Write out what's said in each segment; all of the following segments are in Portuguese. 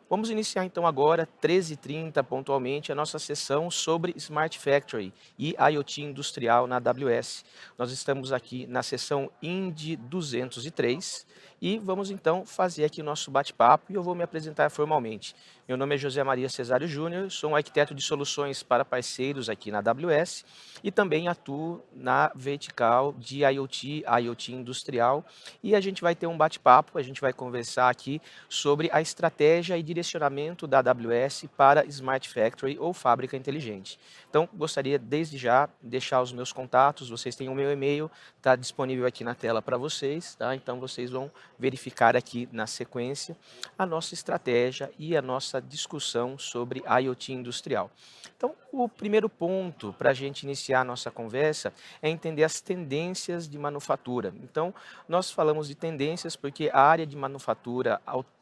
Vamos iniciar então agora, 13h30 pontualmente, a nossa sessão sobre Smart Factory e IoT industrial na AWS. Nós estamos aqui na sessão IND 203 e vamos então fazer aqui o nosso bate-papo e eu vou me apresentar formalmente. Meu nome é José Maria Cesário Júnior, sou um arquiteto de soluções para parceiros aqui na AWS e também atuo na vertical de IoT industrial, e a gente vai ter um bate-papo, a gente vai conversar aqui sobre a estratégia e direcionamento da AWS para Smart Factory ou fábrica inteligente. Então, gostaria desde já de deixar os meus contatos, vocês têm o meu e-mail, está disponível aqui na tela para vocês, tá? Então, vocês vão verificar aqui na sequência a nossa estratégia e a nossa discussão sobre IoT industrial. Então, o primeiro ponto para a gente iniciar a nossa conversa é entender as tendências de manufatura. Então, nós falamos de tendências porque a área de manufatura,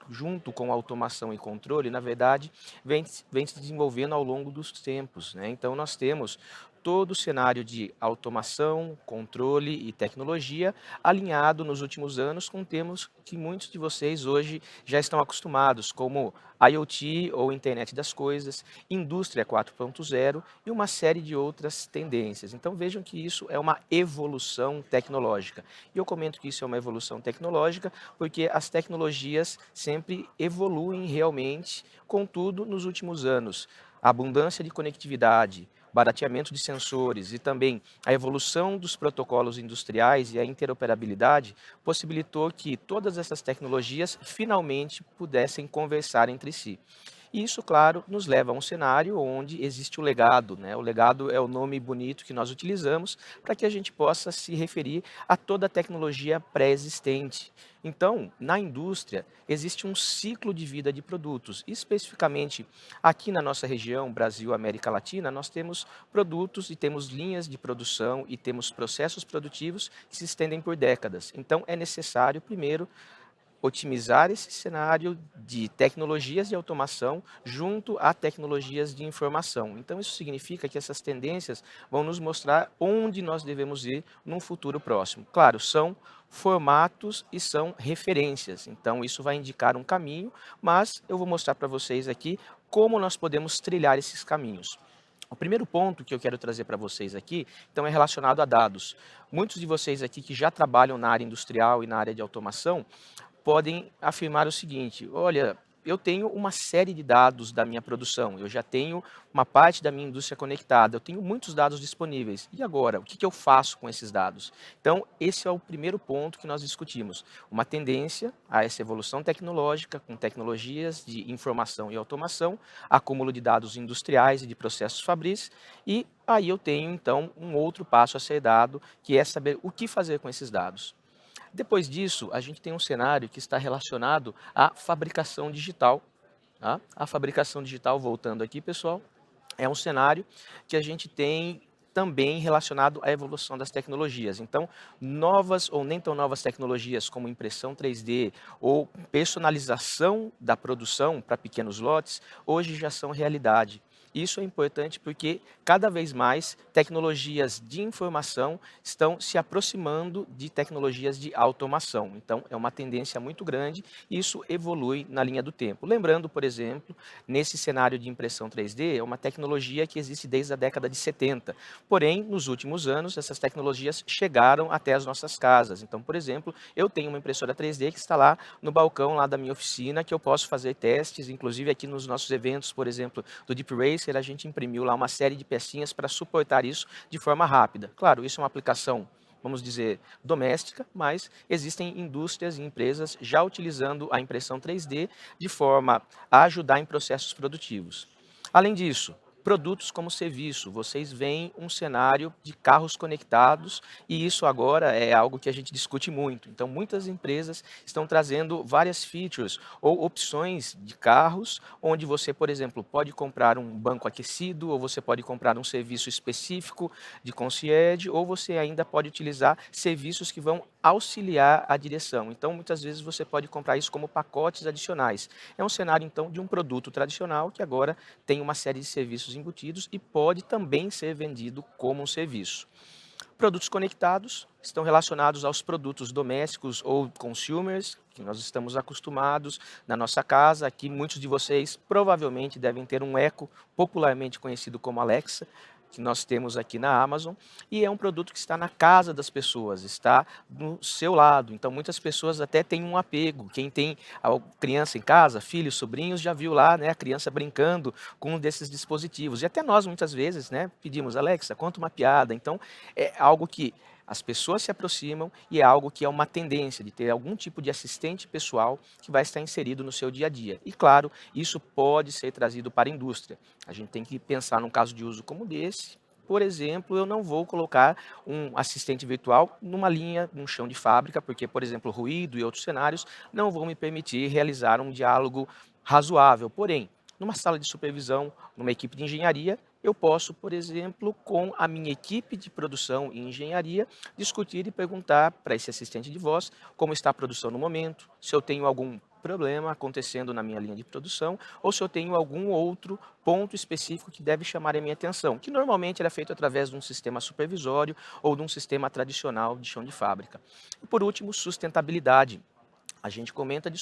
junto com automação e controle, na verdade, vem se desenvolvendo ao longo dos tempos, né? Então, nós temos todo o cenário de automação, controle e tecnologia alinhado nos últimos anos com temas que muitos de vocês hoje já estão acostumados, como IoT ou Internet das Coisas, Indústria 4.0 e uma série de outras tendências. Então vejam que isso é uma evolução tecnológica. E eu comento que isso é uma evolução tecnológica porque as tecnologias sempre evoluem realmente, contudo, nos últimos anos, a abundância de conectividade, barateamento de sensores e também a evolução dos protocolos industriais e a interoperabilidade possibilitou que todas essas tecnologias finalmente pudessem conversar entre si. E isso, claro, nos leva a um cenário onde existe o legado, né? O legado é o nome bonito que nós utilizamos para que a gente possa se referir a toda a tecnologia pré-existente. Então, na indústria, existe um ciclo de vida de produtos. Especificamente aqui na nossa região, Brasil, América Latina, nós temos produtos e temos linhas de produção e temos processos produtivos que se estendem por décadas. Então, é necessário, primeiro, otimizar esse cenário de tecnologias de automação junto a tecnologias de informação. Então, isso significa que essas tendências vão nos mostrar onde nós devemos ir num futuro próximo. Claro, são formatos e são referências, então isso vai indicar um caminho, mas eu vou mostrar para vocês aqui como nós podemos trilhar esses caminhos. O primeiro ponto que eu quero trazer para vocês aqui, então, é relacionado a dados. Muitos de vocês aqui que já trabalham na área industrial e na área de automação podem afirmar o seguinte: olha, eu tenho uma série de dados da minha produção, eu já tenho uma parte da minha indústria conectada, eu tenho muitos dados disponíveis. E agora, o que que eu faço com esses dados? Então, esse é o primeiro ponto que nós discutimos. Uma tendência a essa evolução tecnológica, com tecnologias de informação e automação, acúmulo de dados industriais e de processos fabris, e aí eu tenho, então, um outro passo a ser dado, que é saber o que fazer com esses dados. Depois disso, a gente tem um cenário que está relacionado à fabricação digital, tá? A fabricação digital, voltando aqui, pessoal, é um cenário que a gente tem também relacionado à evolução das tecnologias. Então, novas ou nem tão novas tecnologias como impressão 3D ou personalização da produção para pequenos lotes, hoje já são realidade. Isso é importante porque cada vez mais tecnologias de informação estão se aproximando de tecnologias de automação. Então, é uma tendência muito grande e isso evolui na linha do tempo. Lembrando, por exemplo, nesse cenário de impressão 3D, é uma tecnologia que existe desde a década de 70. Porém, nos últimos anos, essas tecnologias chegaram até as nossas casas. Então, por exemplo, eu tenho uma impressora 3D que está lá no balcão lá da minha oficina, que eu posso fazer testes, inclusive aqui nos nossos eventos, por exemplo, do Deep Racer, a gente imprimiu lá uma série de pecinhas para suportar isso de forma rápida. Claro, isso é uma aplicação, vamos dizer, doméstica, mas existem indústrias e empresas já utilizando a impressão 3D de forma a ajudar em processos produtivos. Além disso, produtos como serviço, vocês veem um cenário de carros conectados e isso agora é algo que a gente discute muito. Então, muitas empresas estão trazendo várias features ou opções de carros, onde você, por exemplo, pode comprar um banco aquecido, ou você pode comprar um serviço específico de concierge, ou você ainda pode utilizar serviços que vão auxiliar a direção. Então, muitas vezes você pode comprar isso como pacotes adicionais. É um cenário, então, de um produto tradicional que agora tem uma série de serviços embutidos e pode também ser vendido como um serviço. Produtos conectados estão relacionados aos produtos domésticos ou consumers, que nós estamos acostumados na nossa casa. Aqui, muitos de vocês provavelmente devem ter um Echo, popularmente conhecido como Alexa, que nós temos aqui na Amazon, e é um produto que está na casa das pessoas, está do seu lado. Então, muitas pessoas até têm um apego. Quem tem a criança em casa, filhos, sobrinhos, já viu lá, né, a criança brincando com um desses dispositivos. E até nós, muitas vezes, né, pedimos, Alexa, conta uma piada. Então, é algo que as pessoas se aproximam e é algo que é uma tendência de ter algum tipo de assistente pessoal que vai estar inserido no seu dia a dia. E claro, isso pode ser trazido para a indústria. A gente tem que pensar num caso de uso como desse. Por exemplo, eu não vou colocar um assistente virtual numa linha, num chão de fábrica, porque, por exemplo, ruído e outros cenários não vão me permitir realizar um diálogo razoável. Porém, numa sala de supervisão, numa equipe de engenharia, eu posso, por exemplo, com a minha equipe de produção e engenharia, discutir e perguntar para esse assistente de voz como está a produção no momento, se eu tenho algum problema acontecendo na minha linha de produção ou se eu tenho algum outro ponto específico que deve chamar a minha atenção, que normalmente era feito através de um sistema supervisório ou de um sistema tradicional de chão de fábrica. E por último, sustentabilidade. A gente comenta de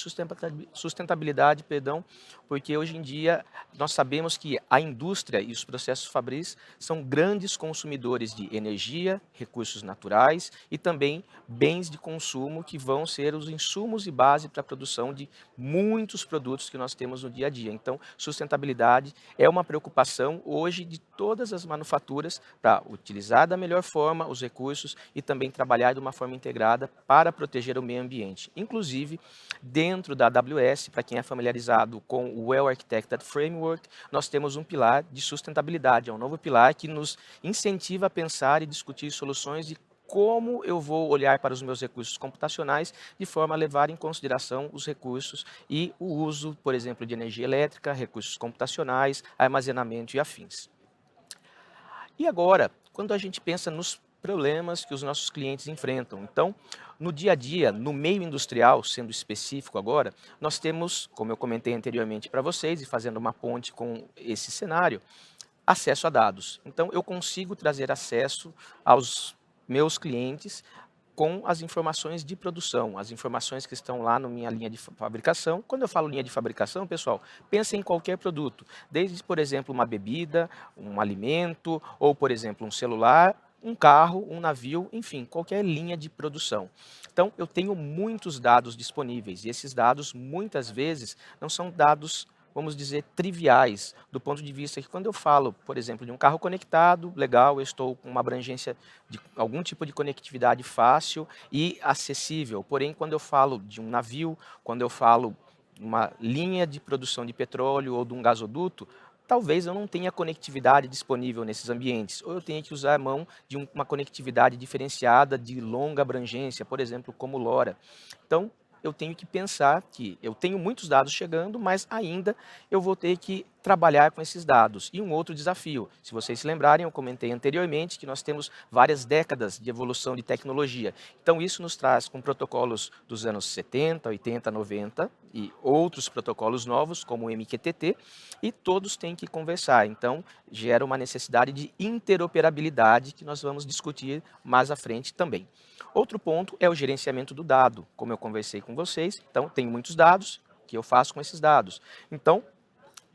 sustentabilidade, perdão, porque hoje em dia nós sabemos que a indústria e os processos fabris são grandes consumidores de energia, recursos naturais e também bens de consumo que vão ser os insumos e base para a produção de muitos produtos que nós temos no dia a dia. Então, sustentabilidade é uma preocupação hoje de todas as manufaturas para utilizar da melhor forma os recursos e também trabalhar de uma forma integrada para proteger o meio ambiente. Inclusive, dentro da AWS, para quem é familiarizado com o Well Architected Framework, nós temos um pilar de sustentabilidade, é um novo pilar que nos incentiva a pensar e discutir soluções de como eu vou olhar para os meus recursos computacionais de forma a levar em consideração os recursos e o uso, por exemplo, de energia elétrica, recursos computacionais, armazenamento e afins. E agora, quando a gente pensa nos problemas que os nossos clientes enfrentam. Então, no dia a dia, no meio industrial, sendo específico agora, nós temos, como eu comentei anteriormente para vocês, e fazendo uma ponte com esse cenário, acesso a dados. Então, eu consigo trazer acesso aos meus clientes com as informações de produção, as informações que estão lá na minha linha de fabricação. Quando eu falo linha de fabricação, pessoal, pense em qualquer produto, desde, por exemplo, uma bebida, um alimento, ou, por exemplo, um celular, um carro, um navio, enfim, qualquer linha de produção. Então, eu tenho muitos dados disponíveis, e esses dados, muitas vezes, não são dados, vamos dizer, triviais, do ponto de vista que quando eu falo, por exemplo, de um carro conectado, legal, eu estou com uma abrangência de algum tipo de conectividade fácil e acessível. Porém, quando eu falo de um navio, quando eu falo uma linha de produção de petróleo ou de um gasoduto, talvez eu não tenha conectividade disponível nesses ambientes, ou eu tenha que usar a mão de uma conectividade diferenciada de longa abrangência, por exemplo, como LoRa. Então, eu tenho que pensar que eu tenho muitos dados chegando, mas ainda eu vou ter que trabalhar com esses dados. E um outro desafio, se vocês se lembrarem, eu comentei anteriormente que nós temos várias décadas de evolução de tecnologia. Então isso nos traz com protocolos dos anos 70, 80, 90 e outros protocolos novos, como o MQTT, e todos têm que conversar. Então gera uma necessidade de interoperabilidade que nós vamos discutir mais à frente também. Outro ponto é o gerenciamento do dado, como eu conversei com vocês. Então, tenho muitos dados, o que eu faço com esses dados? Então,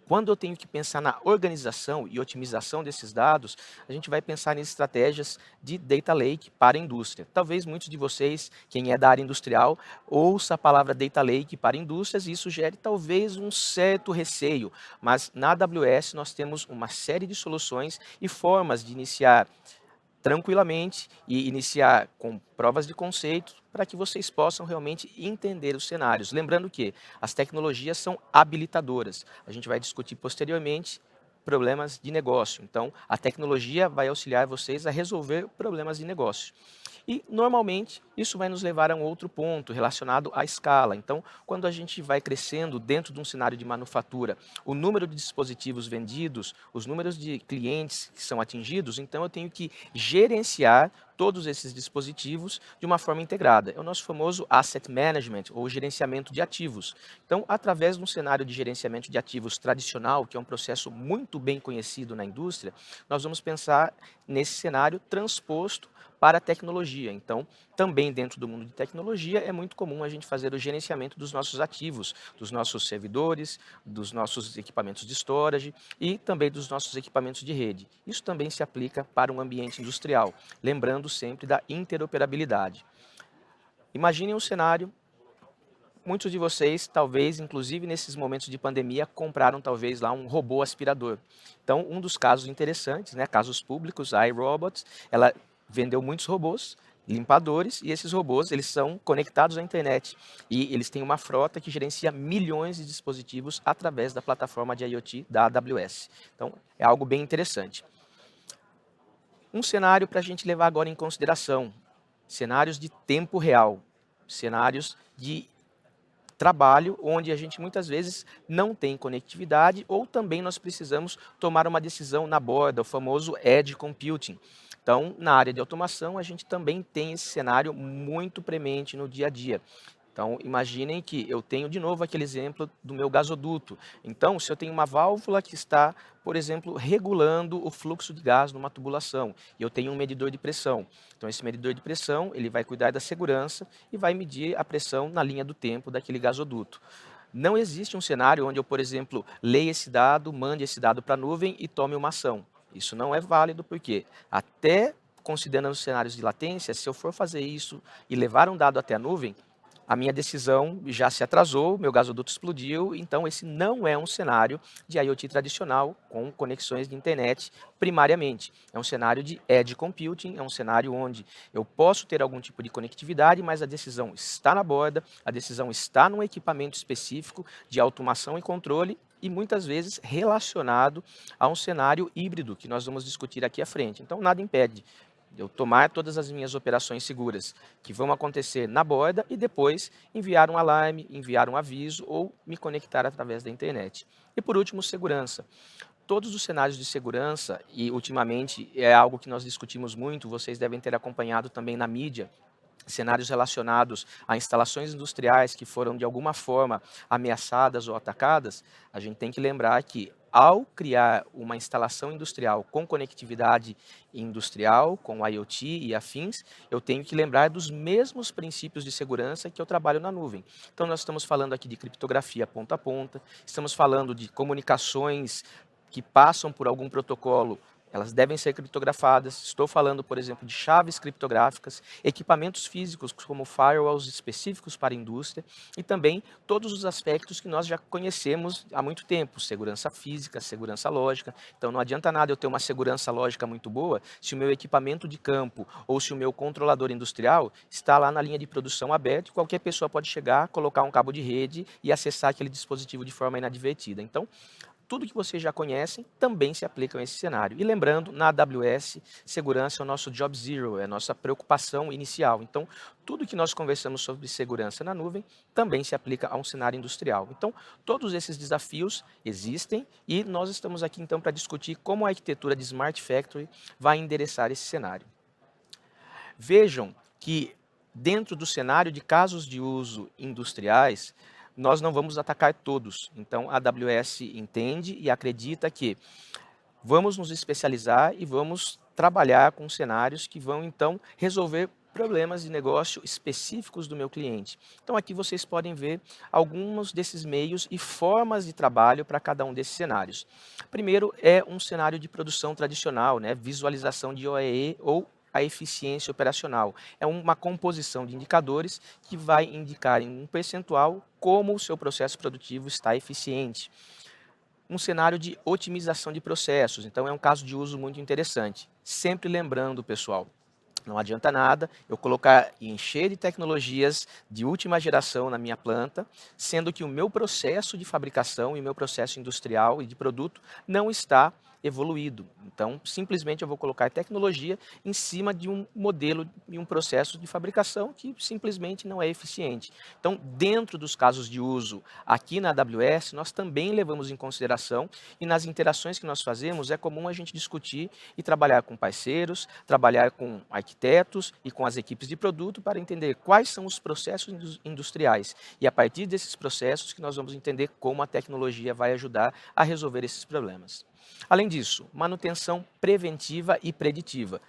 quando eu tenho que pensar na organização e otimização desses dados, a gente vai pensar em estratégias de data lake para a indústria. Talvez muitos de vocês, quem é da área industrial, ouça a palavra data lake para indústrias e isso gere talvez um certo receio, mas na AWS nós temos uma série de soluções e formas de iniciar tranquilamente e iniciar com provas de conceito para que vocês possam realmente entender os cenários. Lembrando que as tecnologias são habilitadoras. A gente vai discutir posteriormente problemas de negócio. Então, a tecnologia vai auxiliar vocês a resolver problemas de negócio. E, normalmente, isso vai nos levar a um outro ponto relacionado à escala. Então, quando a gente vai crescendo dentro de um cenário de manufatura, o número de dispositivos vendidos, os números de clientes que são atingidos, então eu tenho que gerenciar todos esses dispositivos de uma forma integrada. É o nosso famoso asset management, ou gerenciamento de ativos. Então, através de um cenário de gerenciamento de ativos tradicional, que é um processo muito bem conhecido na indústria, nós vamos pensar nesse cenário transposto para a tecnologia. Então, também dentro do mundo de tecnologia, é muito comum a gente fazer o gerenciamento dos nossos ativos, dos nossos servidores, dos nossos equipamentos de storage e também dos nossos equipamentos de rede. Isso também se aplica para um ambiente industrial, lembrando sempre da interoperabilidade. Imaginem um cenário. Muitos de vocês, talvez, inclusive nesses momentos de pandemia, compraram talvez lá um robô aspirador. Então, um dos casos interessantes, né, casos públicos, a iRobots, ela vendeu muitos robôs, limpadores, e esses robôs eles são conectados à internet. E eles têm uma frota que gerencia milhões de dispositivos através da plataforma de IoT da AWS. Então, é algo bem interessante. Um cenário para a gente levar agora em consideração, cenários de tempo real, cenários de trabalho, onde a gente muitas vezes não tem conectividade ou também nós precisamos tomar uma decisão na borda, o famoso Edge Computing. Então, na área de automação, a gente também tem esse cenário muito premente no dia a dia. Então, imaginem que eu tenho de novo aquele exemplo do meu gasoduto. Então, se eu tenho uma válvula que está, por exemplo, regulando o fluxo de gás numa tubulação, e eu tenho um medidor de pressão. Então, esse medidor de pressão, ele vai cuidar da segurança e vai medir a pressão na linha do tempo daquele gasoduto. Não existe um cenário onde eu, por exemplo, leia esse dado, mande esse dado para a nuvem e tome uma ação. Isso não é válido porque até considerando os cenários de latência, se eu for fazer isso e levar um dado até a nuvem, a minha decisão já se atrasou, meu gasoduto explodiu, então esse não é um cenário de IoT tradicional com conexões de internet primariamente. É um cenário de edge computing, é um cenário onde eu posso ter algum tipo de conectividade, mas a decisão está na borda, a decisão está num equipamento específico de automação e controle e muitas vezes relacionado a um cenário híbrido que nós vamos discutir aqui à frente. Então nada impede eu tomar todas as minhas operações seguras que vão acontecer na borda e depois enviar um alarme, enviar um aviso ou me conectar através da internet. E por último, segurança. Todos os cenários de segurança, e ultimamente é algo que nós discutimos muito, vocês devem ter acompanhado também na mídia, cenários relacionados a instalações industriais que foram de alguma forma ameaçadas ou atacadas, a gente tem que lembrar que ao criar uma instalação industrial com conectividade industrial, com IoT e afins, eu tenho que lembrar dos mesmos princípios de segurança que eu trabalho na nuvem. Então nós estamos falando aqui de criptografia ponta a ponta, estamos falando de comunicações que passam por algum protocolo, elas devem ser criptografadas. Estou falando, por exemplo, de chaves criptográficas, equipamentos físicos como firewalls específicos para a indústria e também todos os aspectos que nós já conhecemos há muito tempo, segurança física, segurança lógica. Então não adianta nada eu ter uma segurança lógica muito boa se o meu equipamento de campo ou se o meu controlador industrial está lá na linha de produção aberta e qualquer pessoa pode chegar, colocar um cabo de rede e acessar aquele dispositivo de forma inadvertida. Então, tudo que vocês já conhecem também se aplica a esse cenário. E lembrando, na AWS, segurança é o nosso job zero, é a nossa preocupação inicial. Então, tudo que nós conversamos sobre segurança na nuvem também se aplica a um cenário industrial. Então, todos esses desafios existem e nós estamos aqui então para discutir como a arquitetura de Smart Factory vai endereçar esse cenário. Vejam que dentro do cenário de casos de uso industriais, nós não vamos atacar todos. Então, a AWS entende e acredita que vamos nos especializar e vamos trabalhar com cenários que vão, então, resolver problemas de negócio específicos do meu cliente. Então, aqui vocês podem ver alguns desses meios e formas de trabalho para cada um desses cenários. Primeiro é um cenário de produção tradicional, né? Visualização de OEE ou a eficiência operacional. É uma composição de indicadores que vai indicar em um percentual como o seu processo produtivo está eficiente. Um cenário de otimização de processos, então é um caso de uso muito interessante. Sempre lembrando, pessoal, não adianta nada eu colocar e encher de tecnologias de última geração na minha planta, sendo que o meu processo de fabricação e o meu processo industrial e de produto não está evoluído. Então, simplesmente eu vou colocar tecnologia em cima de um modelo e um processo de fabricação que simplesmente não é eficiente. Então, dentro dos casos de uso aqui na AWS, nós também levamos em consideração e nas interações que nós fazemos é comum a gente discutir e trabalhar com parceiros, trabalhar com arquitetos e com as equipes de produto para entender quais são os processos industriais e a partir desses processos que nós vamos entender como a tecnologia vai ajudar a resolver esses problemas. Além disso, manutenção preventiva e preditiva.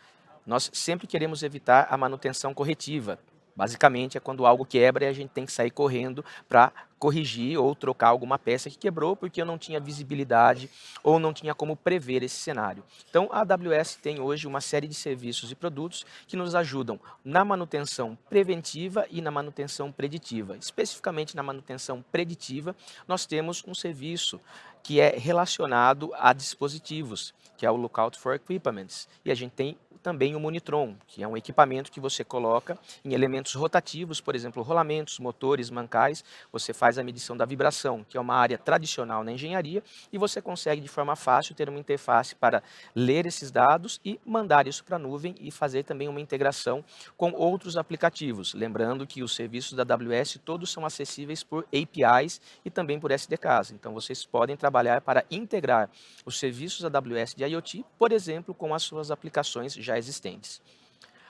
Nós sempre queremos evitar a manutenção corretiva. Basicamente, é quando algo quebra e a gente tem que sair correndo para corrigir ou trocar alguma peça que quebrou porque eu não tinha visibilidade ou não tinha como prever esse cenário. Então, a AWS tem hoje uma série de serviços e produtos que nos ajudam na manutenção preventiva e na manutenção preditiva. Especificamente na manutenção preditiva, nós temos um serviço que é relacionado a dispositivos, que é o Lookout for Equipments. E a gente tem também o Monitron, que é um equipamento que você coloca em elementos rotativos, por exemplo, rolamentos, motores, mancais. Você faz a medição da vibração, que é uma área tradicional na engenharia, e você consegue de forma fácil ter uma interface para ler esses dados e mandar isso para a nuvem e fazer também uma integração com outros aplicativos. Lembrando que os serviços da AWS todos são acessíveis por APIs e também por SDKs. Então vocês podem trabalhar para integrar os serviços da AWS de IoT, por exemplo, com as suas aplicações já existentes.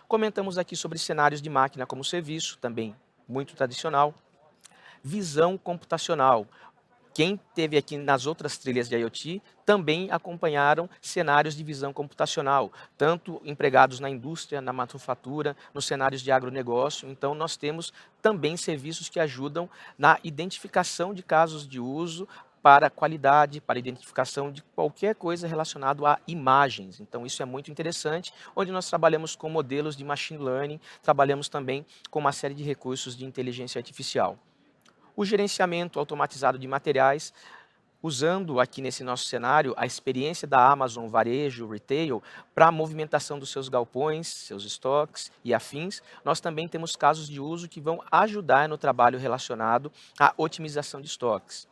Comentamos aqui sobre cenários de máquina como serviço, também muito tradicional. Visão computacional. Quem teve aqui nas outras trilhas de IoT também acompanharam cenários de visão computacional, tanto empregados na indústria, na manufatura, nos cenários de agronegócio. Então, nós temos também serviços que ajudam na identificação de casos de uso para qualidade, para identificação de qualquer coisa relacionado a imagens. Então, isso é muito interessante, onde nós trabalhamos com modelos de machine learning, trabalhamos também com uma série de recursos de inteligência artificial. O gerenciamento automatizado de materiais, usando aqui nesse nosso cenário a experiência da Amazon Varejo, Retail, para a movimentação dos seus galpões, seus estoques e afins. Nós também temos casos de uso que vão ajudar no trabalho relacionado à otimização de estoques.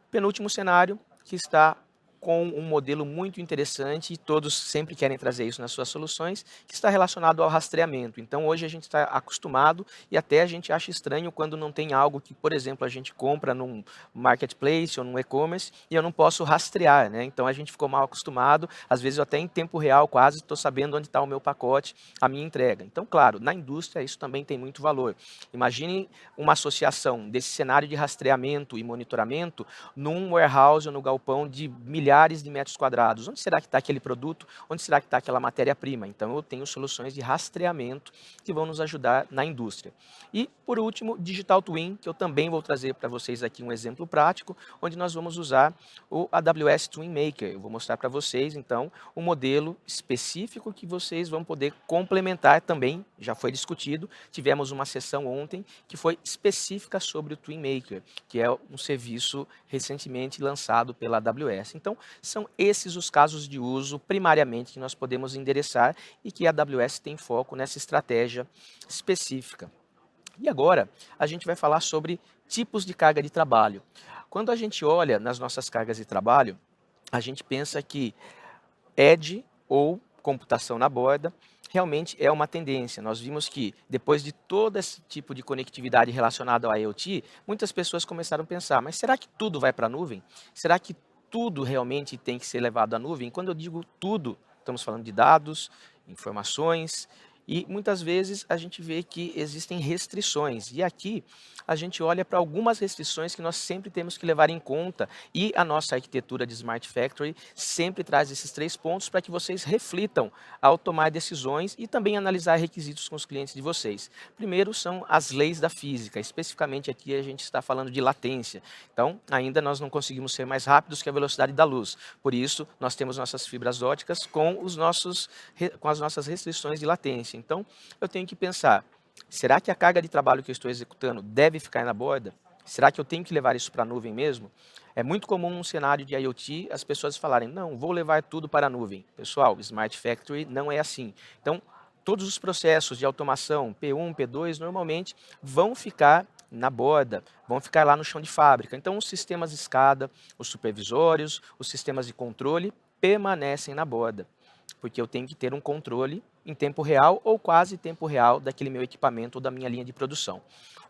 Penúltimo cenário, que está com um modelo muito interessante, e todos sempre querem trazer isso nas suas soluções, que está relacionado ao rastreamento. Então, hoje a gente está acostumado e até a gente acha estranho quando não tem algo que, por exemplo, a gente compra num marketplace ou num e-commerce e eu não posso rastrear, né? Então, a gente ficou mal acostumado, às vezes eu até em tempo real quase estou sabendo onde está o meu pacote, a minha entrega. Então, claro, na indústria isso também tem muito valor. Imagine uma associação desse cenário de rastreamento e monitoramento num warehouse ou no galpão de milhares de metros quadrados. Onde será que está aquele produto? Onde será que está aquela matéria-prima? Então, eu tenho soluções de rastreamento que vão nos ajudar na indústria. E, por último, Digital Twin, que eu também vou trazer para vocês aqui um exemplo prático, onde nós vamos usar o AWS Twin Maker. Eu vou mostrar para vocês, então, um modelo específico que vocês vão poder complementar também, já foi discutido, tivemos uma sessão ontem que foi específica sobre o Twin Maker, que é um serviço recentemente lançado pela AWS. Então, são esses os casos de uso, primariamente, que nós podemos endereçar e que a AWS tem foco nessa estratégia específica. E agora, a gente vai falar sobre tipos de carga de trabalho. Quando a gente olha nas nossas cargas de trabalho, a gente pensa que edge ou computação na borda realmente é uma tendência. Nós vimos que depois de todo esse tipo de conectividade relacionada ao IoT, muitas pessoas começaram a pensar, mas será que tudo vai para a nuvem? Será que tudo realmente tem que ser levado à nuvem? Quando eu digo tudo, estamos falando de dados, informações, e muitas vezes a gente vê que existem restrições. E aqui a gente olha para algumas restrições que nós sempre temos que levar em conta. E a nossa arquitetura de Smart Factory sempre traz esses 3 pontos para que vocês reflitam ao tomar decisões e também analisar requisitos com os clientes de vocês. Primeiro são as leis da física. Especificamente aqui a gente está falando de latência. Então, ainda nós não conseguimos ser mais rápidos que a velocidade da luz. Por isso, nós temos nossas fibras óticas com as nossas restrições de latência. Então, eu tenho que pensar, será que a carga de trabalho que eu estou executando deve ficar na borda? Será que eu tenho que levar isso para a nuvem mesmo? É muito comum num cenário de IoT as pessoas falarem, não, vou levar tudo para a nuvem. Pessoal, Smart Factory não é assim. Então, todos os processos de automação, P1, P2, normalmente vão ficar na borda, vão ficar lá no chão de fábrica. Então, os sistemas SCADA, os supervisórios, os sistemas de controle permanecem na borda, porque eu tenho que ter um controle em tempo real ou quase tempo real daquele meu equipamento ou da minha linha de produção.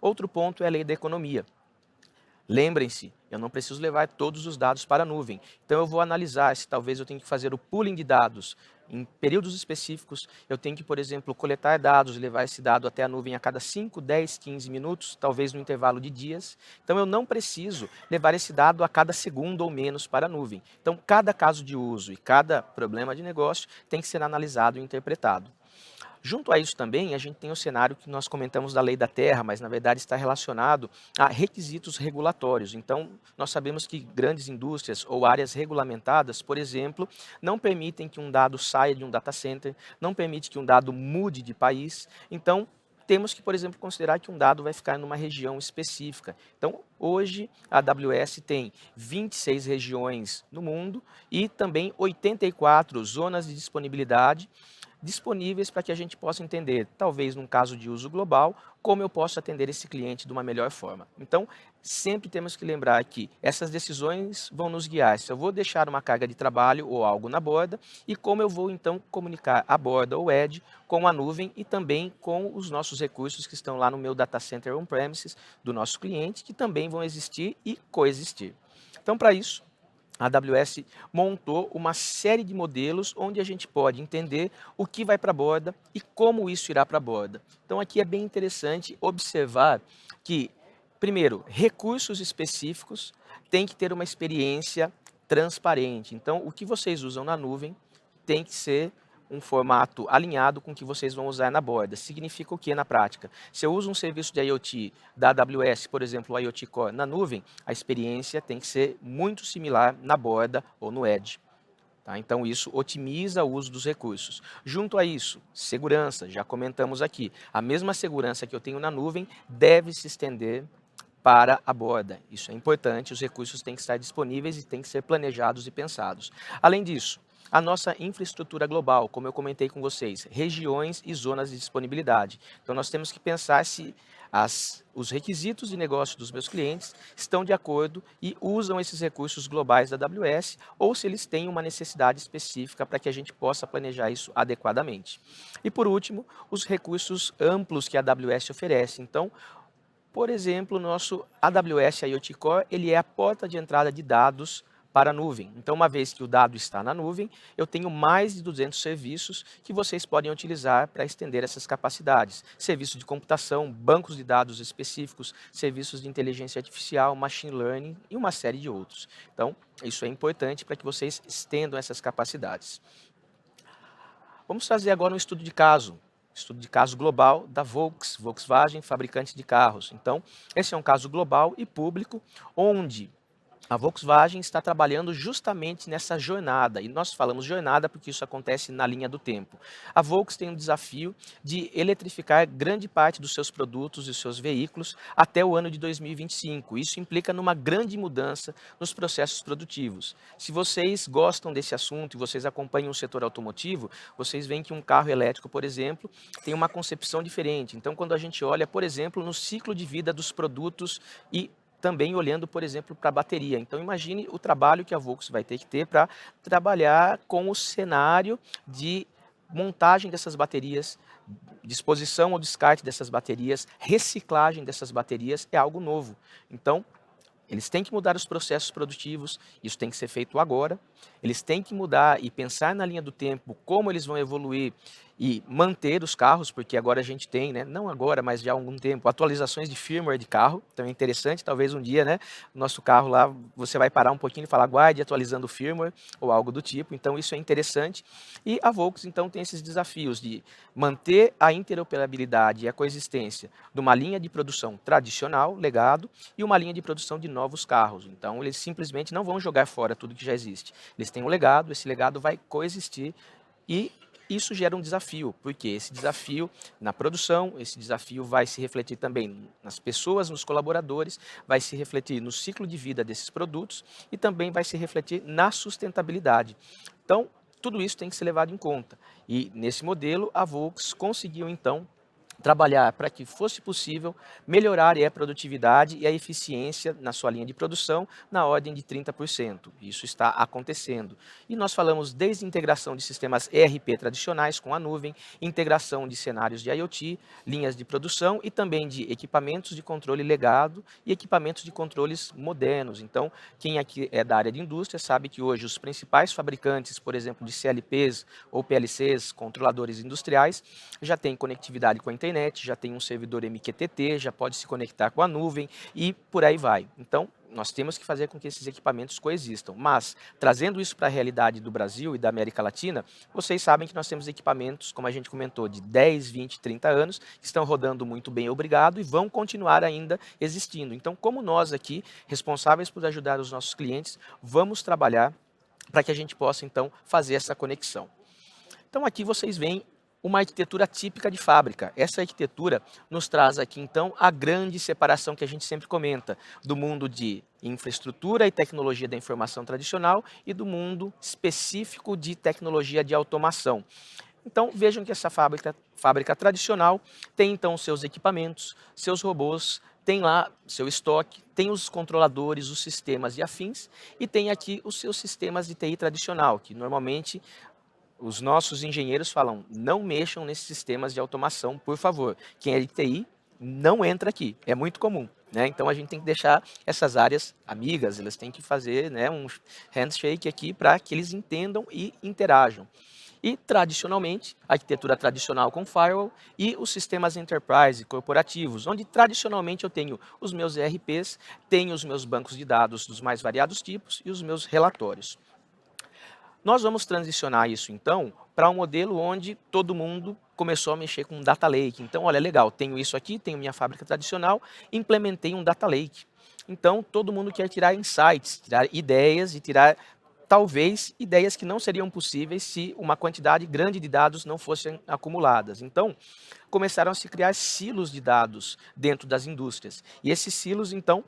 Outro ponto é a lei da economia. Lembrem-se, eu não preciso levar todos os dados para a nuvem. Então eu vou analisar se talvez eu tenha que fazer o pooling de dados. Em períodos específicos, eu tenho que, por exemplo, coletar dados e levar esse dado até a nuvem a cada 5, 10, 15 minutos, talvez no intervalo de dias. Então eu não preciso levar esse dado a cada segundo ou menos para a nuvem. Então cada caso de uso e cada problema de negócio tem que ser analisado e interpretado. Junto a isso também, a gente tem o cenário que nós comentamos da lei da terra, mas na verdade está relacionado a requisitos regulatórios. Então, nós sabemos que grandes indústrias ou áreas regulamentadas, por exemplo, não permitem que um dado saia de um data center, não permite que um dado mude de país. Então, temos que, por exemplo, considerar que um dado vai ficar numa região específica. Então, hoje, a AWS tem 26 regiões no mundo e também 84 zonas de disponibilidade disponíveis para que a gente possa entender, talvez num caso de uso global, como eu posso atender esse cliente de uma melhor forma. Então, sempre temos que lembrar que essas decisões vão nos guiar se eu vou deixar uma carga de trabalho ou algo na borda e como eu vou então comunicar a borda ou edge com a nuvem e também com os nossos recursos que estão lá no meu data center on-premises do nosso cliente, que também vão existir e coexistir. Então, para isso, a AWS montou uma série de modelos onde a gente pode entender o que vai para a borda e como isso irá para a borda. Então aqui é bem interessante observar que, primeiro, recursos específicos têm que ter uma experiência transparente. Então o que vocês usam na nuvem tem que ser um formato alinhado com o que vocês vão usar na borda. Significa o que na prática? Se eu uso um serviço de IoT da AWS, por exemplo, o IoT Core na nuvem, a experiência tem que ser muito similar na borda ou no edge. Tá? Então, isso otimiza o uso dos recursos. Junto a isso, segurança, já comentamos aqui. A mesma segurança que eu tenho na nuvem deve se estender para a borda. Isso é importante, os recursos têm que estar disponíveis e têm que ser planejados e pensados. Além disso, a nossa infraestrutura global, como eu comentei com vocês, regiões e zonas de disponibilidade. Então, nós temos que pensar se os requisitos de negócio dos meus clientes estão de acordo e usam esses recursos globais da AWS ou se eles têm uma necessidade específica para que a gente possa planejar isso adequadamente. E por último, os recursos amplos que a AWS oferece. Então, por exemplo, o nosso AWS IoT Core, ele é a porta de entrada de dados para a nuvem. Então, uma vez que o dado está na nuvem, eu tenho mais de 200 serviços que vocês podem utilizar para estender essas capacidades. Serviços de computação, bancos de dados específicos, serviços de inteligência artificial, machine learning e uma série de outros. Então, isso é importante para que vocês estendam essas capacidades. Vamos fazer agora um estudo de caso. Estudo de caso global da Volkswagen, fabricante de carros. Então, esse é um caso global e público, onde a Volkswagen está trabalhando justamente nessa jornada, e nós falamos jornada porque isso acontece na linha do tempo. A Volkswagen tem um desafio de eletrificar grande parte dos seus produtos e seus veículos até o ano de 2025. Isso implica numa grande mudança nos processos produtivos. Se vocês gostam desse assunto e vocês acompanham o setor automotivo, vocês veem que um carro elétrico, por exemplo, tem uma concepção diferente. Então, quando a gente olha, por exemplo, no ciclo de vida dos produtos e também olhando, por exemplo, para a bateria. Então, imagine o trabalho que a Volkswagen vai ter que ter para trabalhar com o cenário de montagem dessas baterias, disposição ou descarte dessas baterias, reciclagem dessas baterias, é algo novo. Então, eles têm que mudar os processos produtivos, isso tem que ser feito agora. Eles têm que mudar e pensar na linha do tempo, como eles vão evoluir e manter os carros, porque agora a gente tem, né, não agora, mas já há algum tempo, atualizações de firmware de carro. Então é interessante, talvez um dia, né, o nosso carro lá, você vai parar um pouquinho e falar, guarde atualizando o firmware ou algo do tipo. Então isso é interessante. E a Volkswagen, então, tem esses desafios de manter a interoperabilidade e a coexistência de uma linha de produção tradicional, legado, e uma linha de produção de novos carros. Então, eles simplesmente não vão jogar fora tudo que já existe. Eles têm um legado, esse legado vai coexistir e isso gera um desafio, porque esse desafio na produção, esse desafio vai se refletir também nas pessoas, nos colaboradores, vai se refletir no ciclo de vida desses produtos e também vai se refletir na sustentabilidade. Então, tudo isso tem que ser levado em conta. E nesse modelo, a Volkswagen conseguiu então trabalhar para que fosse possível melhorar a produtividade e a eficiência na sua linha de produção na ordem de 30%. Isso está acontecendo. E nós falamos desde integração de sistemas ERP tradicionais com a nuvem, integração de cenários de IoT, linhas de produção e também de equipamentos de controle legado e equipamentos de controles modernos. Então, quem aqui é da área de indústria sabe que hoje os principais fabricantes, por exemplo, de CLPs ou PLCs, controladores industriais, já têm conectividade com a internet, já tem um servidor MQTT, já pode se conectar com a nuvem e por aí vai. Então, nós temos que fazer com que esses equipamentos coexistam. Mas, trazendo isso para a realidade do Brasil e da América Latina, vocês sabem que nós temos equipamentos, como a gente comentou, de 10, 20, 30 anos, que estão rodando muito bem, obrigado, e vão continuar ainda existindo. Então, como nós aqui, responsáveis por ajudar os nossos clientes, vamos trabalhar para que a gente possa, então, fazer essa conexão. Então, aqui vocês veem uma arquitetura típica de fábrica. Essa arquitetura nos traz aqui, então, a grande separação que a gente sempre comenta do mundo de infraestrutura e tecnologia da informação tradicional e do mundo específico de tecnologia de automação. Então, vejam que essa fábrica tradicional tem, então, seus equipamentos, seus robôs, tem lá seu estoque, tem os controladores, os sistemas e afins, e tem aqui os seus sistemas de TI tradicional, que normalmente os nossos engenheiros falam, não mexam nesses sistemas de automação, por favor. Quem é de TI não entra aqui, é muito comum. Né? Então a gente tem que deixar essas áreas amigas, elas têm que fazer, né, um handshake aqui para que eles entendam e interajam. E, tradicionalmente, a arquitetura tradicional com firewall e os sistemas enterprise corporativos, onde tradicionalmente eu tenho os meus ERPs, tenho os meus bancos de dados dos mais variados tipos e os meus relatórios. Nós vamos transicionar isso, então, para um modelo onde todo mundo começou a mexer com um data lake. Então, olha, legal, tenho isso aqui, tenho minha fábrica tradicional, implementei um data lake. Então, todo mundo quer tirar insights, tirar ideias e tirar, talvez, ideias que não seriam possíveis se uma quantidade grande de dados não fossem acumuladas. Então, começaram a se criar silos de dados dentro das indústrias. E esses silos, então,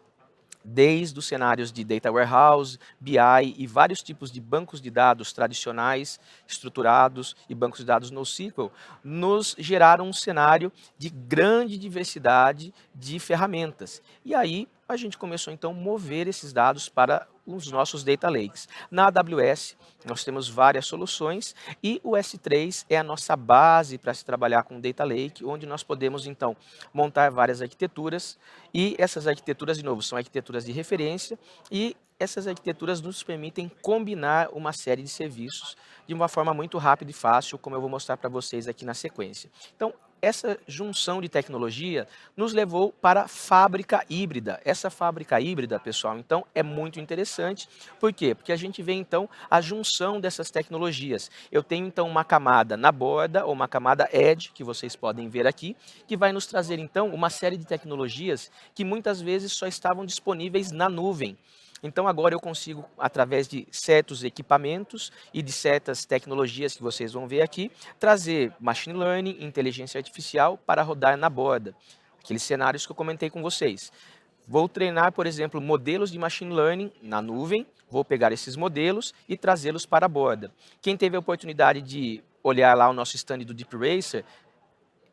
desde os cenários de Data Warehouse, BI e vários tipos de bancos de dados tradicionais, estruturados e bancos de dados NoSQL, nos geraram um cenário de grande diversidade de ferramentas. E aí a gente começou então a mover esses dados para os nossos data lakes. Na AWS, nós temos várias soluções e o S3 é a nossa base para se trabalhar com data lake, onde nós podemos então montar várias arquiteturas e essas arquiteturas, de novo, são arquiteturas de referência e essas arquiteturas nos permitem combinar uma série de serviços de uma forma muito rápida e fácil, como eu vou mostrar para vocês aqui na sequência. Então, essa junção de tecnologia nos levou para a fábrica híbrida. Essa fábrica híbrida, pessoal, então, é muito interessante. Por quê? Porque a gente vê, então, a junção dessas tecnologias. Eu tenho, então, uma camada na borda, ou uma camada edge, que vocês podem ver aqui, que vai nos trazer, então, uma série de tecnologias que muitas vezes só estavam disponíveis na nuvem. Então agora eu consigo, através de certos equipamentos e de certas tecnologias que vocês vão ver aqui, trazer machine learning, inteligência artificial para rodar na borda. Aqueles cenários que eu comentei com vocês. Vou treinar, por exemplo, modelos de machine learning na nuvem, vou pegar esses modelos e trazê-los para a borda. Quem teve a oportunidade de olhar lá o nosso stand do Deep Racer,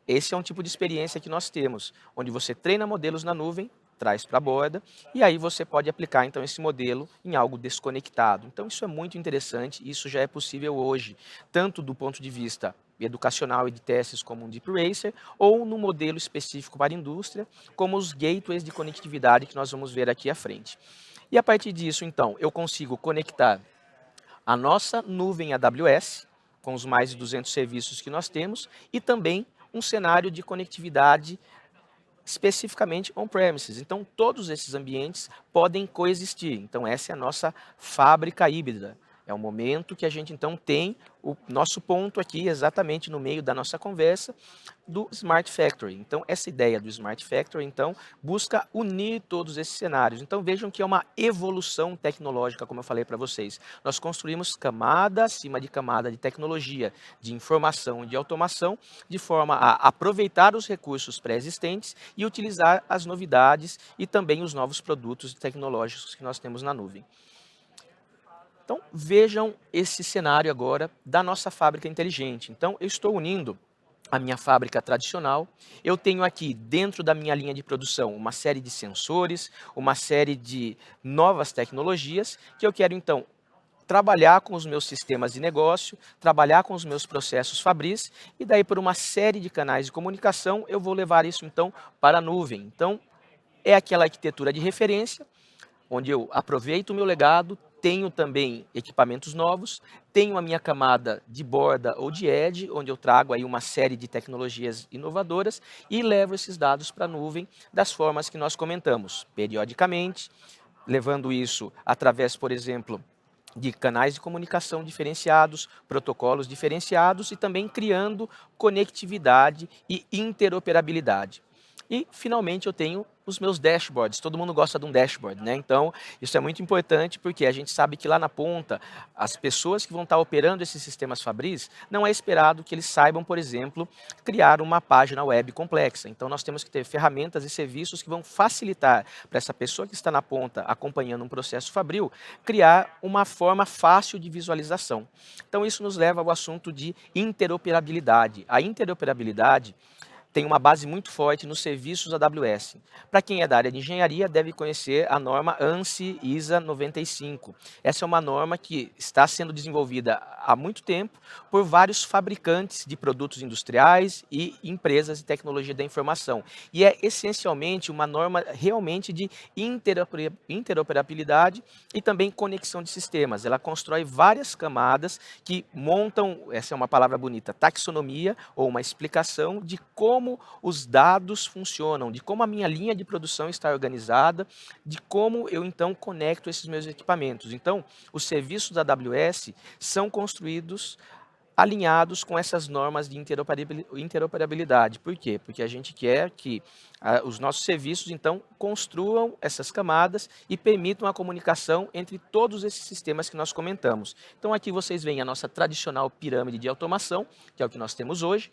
esse é um tipo de experiência que nós temos, onde você treina modelos na nuvem, traz para a borda, e aí você pode aplicar então esse modelo em algo desconectado. Então isso é muito interessante, isso já é possível hoje, tanto do ponto de vista educacional e de testes como um Deep Racer, ou no modelo específico para a indústria, como os gateways de conectividade que nós vamos ver aqui à frente. E a partir disso, então, eu consigo conectar a nossa nuvem AWS, com os mais de 200 serviços que nós temos, e também um cenário de conectividade especificamente on-premises. Então, todos esses ambientes podem coexistir. Então, essa é a nossa fábrica híbrida. É o momento que a gente, então, tem o nosso ponto aqui, exatamente no meio da nossa conversa, do Smart Factory. Então, essa ideia do Smart Factory, então, busca unir todos esses cenários. Então, vejam que é uma evolução tecnológica, como eu falei para vocês. Nós construímos camada acima de camada de tecnologia, de informação e de automação, de forma a aproveitar os recursos pré-existentes e utilizar as novidades e também os novos produtos tecnológicos que nós temos na nuvem. Então, vejam esse cenário agora da nossa fábrica inteligente. Então, eu estou unindo a minha fábrica tradicional. Eu tenho aqui, dentro da minha linha de produção, uma série de sensores, uma série de novas tecnologias, que eu quero, então, trabalhar com os meus sistemas de negócio, trabalhar com os meus processos fabris, e daí por uma série de canais de comunicação, eu vou levar isso, então, para a nuvem. Então, é aquela arquitetura de referência, onde eu aproveito o meu legado, tenho também equipamentos novos, tenho a minha camada de borda ou de edge, onde eu trago aí uma série de tecnologias inovadoras e levo esses dados para a nuvem das formas que nós comentamos, periodicamente, levando isso através, por exemplo, de canais de comunicação diferenciados, protocolos diferenciados e também criando conectividade e interoperabilidade. E, finalmente, eu tenho os meus dashboards. Todo mundo gosta de um dashboard, né? Então, isso é muito importante porque a gente sabe que lá na ponta, as pessoas que vão estar operando esses sistemas Fabris, não é esperado que eles saibam, por exemplo, criar uma página web complexa. Então, nós temos que ter ferramentas e serviços que vão facilitar para essa pessoa que está na ponta acompanhando um processo Fabril, criar uma forma fácil de visualização. Então, isso nos leva ao assunto de interoperabilidade. A interoperabilidade tem uma base muito forte nos serviços AWS. Para quem é da área de engenharia, deve conhecer a norma ANSI ISA 95. Essa é uma norma que está sendo desenvolvida há muito tempo por vários fabricantes de produtos industriais e empresas de tecnologia da informação. E é essencialmente uma norma realmente de interoperabilidade e também conexão de sistemas. Ela constrói várias camadas que montam, essa é uma palavra bonita, taxonomia ou uma explicação de como os dados funcionam, de como a minha linha de produção está organizada, de como eu então conecto esses meus equipamentos. Então, os serviços da AWS são construídos alinhados com essas normas de interoperabilidade. Por quê? Porque a gente quer que os nossos serviços, então, construam essas camadas e permitam a comunicação entre todos esses sistemas que nós comentamos. Então, aqui vocês veem a nossa tradicional pirâmide de automação, que é o que nós temos hoje.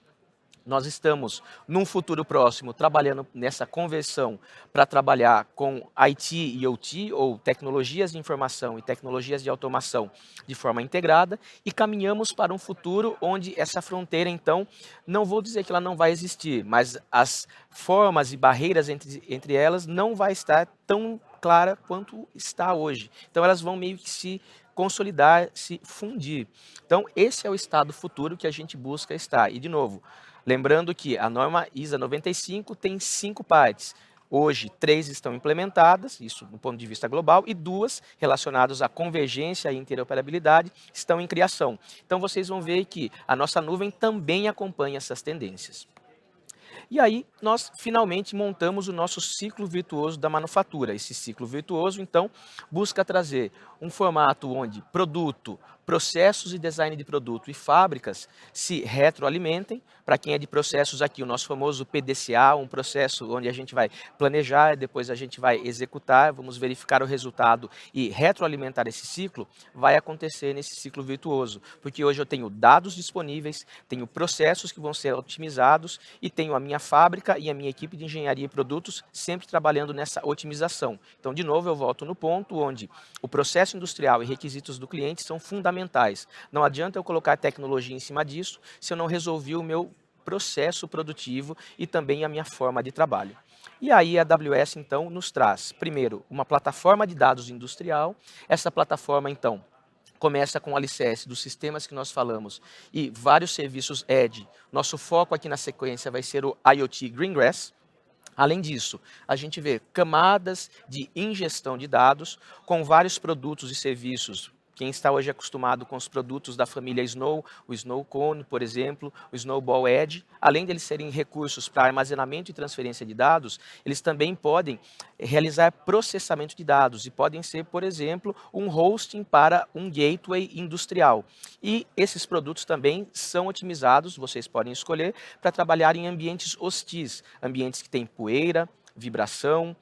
Nós estamos, num futuro próximo, trabalhando nessa conversão para trabalhar com IT e OT, ou tecnologias de informação e tecnologias de automação, de forma integrada, e caminhamos para um futuro onde essa fronteira, então, não vou dizer que ela não vai existir, mas as formas e barreiras entre elas não vai estar tão clara quanto está hoje. Então, elas vão meio que se consolidar, se fundir. Então, esse é o estado futuro que a gente busca estar. E, de novo, lembrando que a norma ISA 95 tem 5 partes. Hoje, 3 estão implementadas, isso do ponto de vista global, e 2 relacionadas à convergência e interoperabilidade estão em criação. Então, vocês vão ver que a nossa nuvem também acompanha essas tendências. E aí, nós finalmente montamos o nosso ciclo virtuoso da manufatura. Esse ciclo virtuoso, então, busca trazer um formato onde produto, processos e design de produto e fábricas se retroalimentem. Para quem é de processos aqui, o nosso famoso PDCA, um processo onde a gente vai planejar, depois a gente vai executar, vamos verificar o resultado e retroalimentar esse ciclo, vai acontecer nesse ciclo virtuoso. Porque hoje eu tenho dados disponíveis, tenho processos que vão ser otimizados e tenho a minha fábrica e a minha equipe de engenharia e produtos sempre trabalhando nessa otimização. Então, de novo, eu volto no ponto onde o processo industrial e requisitos do cliente são fundamentais. Não adianta eu colocar tecnologia em cima disso se eu não resolvi o meu processo produtivo e também a minha forma de trabalho. E aí a AWS, então, nos traz, primeiro, uma plataforma de dados industrial. Essa plataforma, então, começa com o alicerce dos sistemas que nós falamos e vários serviços Edge. Nosso foco aqui na sequência vai ser o IoT Greengrass. Além disso, a gente vê camadas de ingestão de dados com vários produtos e serviços. Quem está hoje acostumado com os produtos da família Snow, o Snow Cone, por exemplo, o Snowball Edge, além de eles serem recursos para armazenamento e transferência de dados, eles também podem realizar processamento de dados e podem ser, por exemplo, um hosting para um gateway industrial. E esses produtos também são otimizados, vocês podem escolher, para trabalhar em ambientes hostis, ambientes que têm poeira, vibração,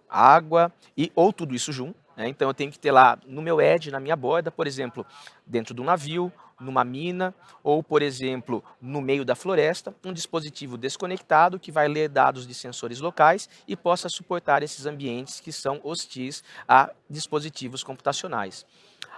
água ou tudo isso junto. Então eu tenho que ter lá no meu edge, na minha borda, por exemplo, dentro do navio, numa mina ou, por exemplo, no meio da floresta, um dispositivo desconectado que vai ler dados de sensores locais e possa suportar esses ambientes que são hostis a dispositivos computacionais.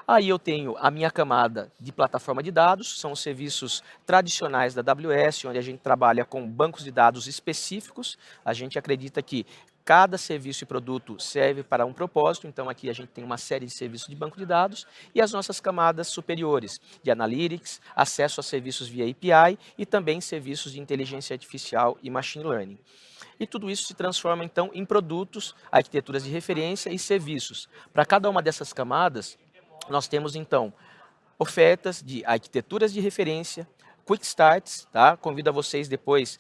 Aí eu tenho a minha camada de plataforma de dados, são os serviços tradicionais da AWS, onde a gente trabalha com bancos de dados específicos. A gente acredita que cada serviço e produto serve para um propósito, então aqui a gente tem uma série de serviços de banco de dados e as nossas camadas superiores de analytics, acesso a serviços via API e também serviços de inteligência artificial e machine learning. E tudo isso se transforma então em produtos, arquiteturas de referência e serviços. Para cada uma dessas camadas, nós temos então ofertas de arquiteturas de referência, quick starts, tá? Convido a vocês depois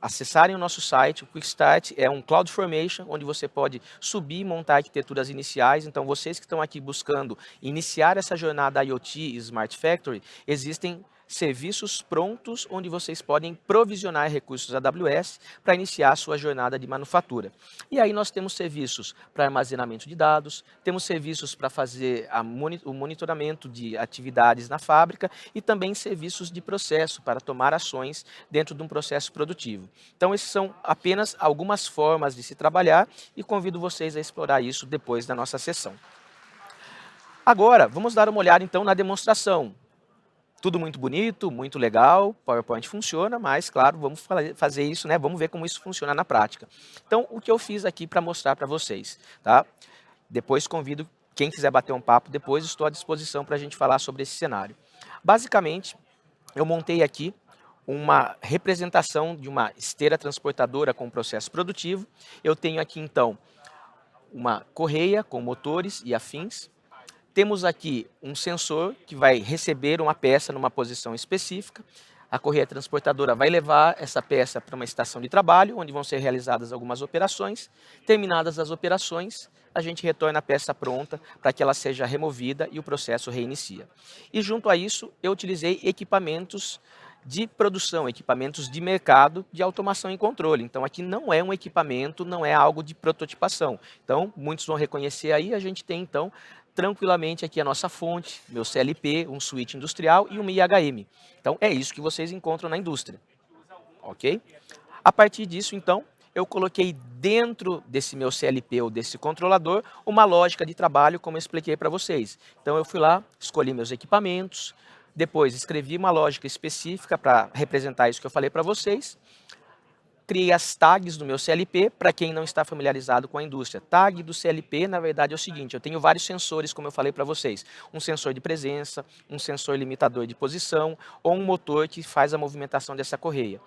acessarem o nosso site. O Quick Start é um CloudFormation, onde você pode subir e montar arquiteturas iniciais. Então, vocês que estão aqui buscando iniciar essa jornada IoT e Smart Factory, existem serviços prontos onde vocês podem provisionar recursos AWS para iniciar a sua jornada de manufatura. E aí nós temos serviços para armazenamento de dados, temos serviços para fazer o monitoramento de atividades na fábrica e também serviços de processo para tomar ações dentro de um processo produtivo. Então, essas são apenas algumas formas de se trabalhar e convido vocês a explorar isso depois da nossa sessão. Agora, vamos dar uma olhada então na demonstração. Tudo muito bonito, muito legal, PowerPoint funciona, mas claro, vamos fazer isso, né? Vamos ver como isso funciona na prática. Então, o que eu fiz aqui para mostrar para vocês, tá? Depois convido quem quiser bater um papo, depois estou à disposição para a gente falar sobre esse cenário. Basicamente, eu montei aqui uma representação de uma esteira transportadora com processo produtivo. Eu tenho aqui então uma correia com motores e afins. Temos aqui um sensor que vai receber uma peça numa posição específica. A correia transportadora vai levar essa peça para uma estação de trabalho, onde vão ser realizadas algumas operações. Terminadas as operações, a gente retorna a peça pronta para que ela seja removida e o processo reinicia. E junto a isso, eu utilizei equipamentos de produção, equipamentos de mercado de automação e controle. Então aqui não é um equipamento, não é algo de prototipação. Então muitos vão reconhecer aí, a gente tem então tranquilamente aqui a nossa fonte, meu CLP, um switch industrial e uma IHM. Então é isso que vocês encontram na indústria, ok? A partir disso então, eu coloquei dentro desse meu CLP ou desse controlador uma lógica de trabalho, como eu expliquei para vocês. Então eu fui lá, escolhi meus equipamentos, depois escrevi uma lógica específica para representar isso que eu falei para vocês. Criei as tags do meu CLP, para quem não está familiarizado com a indústria. Tag do CLP, na verdade, é o seguinte, eu tenho vários sensores, como eu falei para vocês. Um sensor de presença, um sensor limitador de posição, ou um motor que faz a movimentação dessa correia.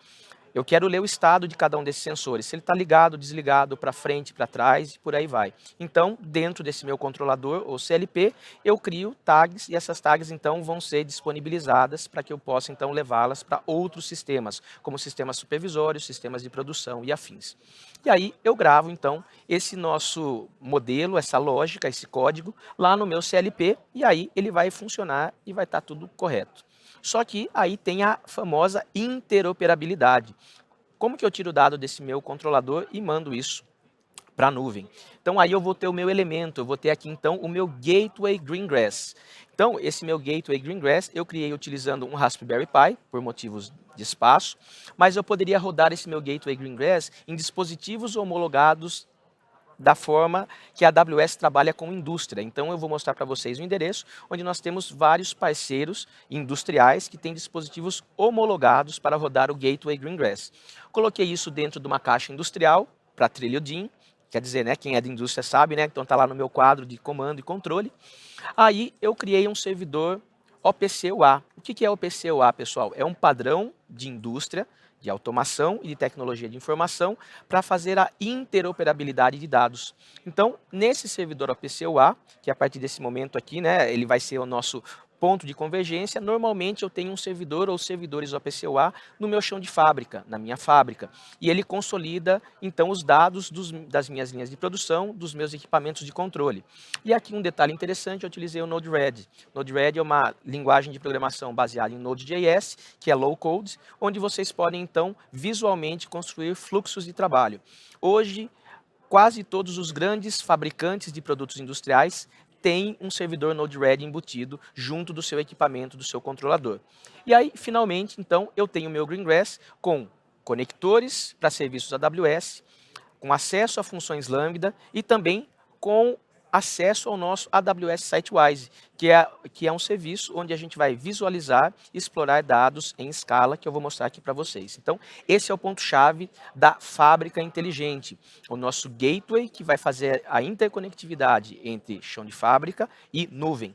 Eu quero ler o estado de cada um desses sensores, se ele está ligado, desligado, para frente, para trás e por aí vai. Então, dentro desse meu controlador, ou CLP, eu crio tags e essas tags então vão ser disponibilizadas para que eu possa então levá-las para outros sistemas, como sistemas supervisórios, sistemas de produção e afins. E aí eu gravo então esse nosso modelo, essa lógica, esse código lá no meu CLP e aí ele vai funcionar e vai estar tudo correto. Só que aí tem a famosa interoperabilidade. Como que eu tiro o dado desse meu controlador e mando isso para a nuvem? Então aí eu vou ter o meu elemento, eu vou ter aqui então o meu Gateway Greengrass. Então esse meu Gateway Greengrass eu criei utilizando um Raspberry Pi, por motivos de espaço, mas eu poderia rodar esse meu Gateway Greengrass em dispositivos homologados da forma que a AWS trabalha com indústria. Então eu vou mostrar para vocês o endereço, onde nós temos vários parceiros industriais que têm dispositivos homologados para rodar o Gateway Greengrass. Coloquei isso dentro de uma caixa industrial para trilho DIN, quer dizer, né, quem é de indústria sabe, né, então está lá no meu quadro de comando e controle. Aí eu criei um servidor OPC-UA. O que é OPC-UA, pessoal? É um padrão de indústria, de automação e de tecnologia de informação para fazer a interoperabilidade de dados. Então, nesse servidor OPC-UA, que a partir desse momento aqui, né, ele vai ser o nosso ponto de convergência, normalmente eu tenho um servidor ou servidores OPC-UA no meu chão de fábrica, na minha fábrica. E ele consolida, então, os dados das minhas linhas de produção, dos meus equipamentos de controle. E aqui um detalhe interessante, eu utilizei o Node-RED. Node-RED é uma linguagem de programação baseada em Node.js, que é low-code, onde vocês podem, então, visualmente construir fluxos de trabalho. Hoje, quase todos os grandes fabricantes de produtos industriais tem um servidor Node-RED embutido junto do seu equipamento, do seu controlador. E aí, finalmente, então, eu tenho o meu Greengrass com conectores para serviços AWS, com acesso a funções Lambda e também com acesso ao nosso AWS Sitewise, que é um serviço onde a gente vai visualizar e explorar dados em escala, que eu vou mostrar aqui para vocês. Então, esse é o ponto-chave da fábrica inteligente, o nosso gateway que vai fazer a interconectividade entre chão de fábrica e nuvem.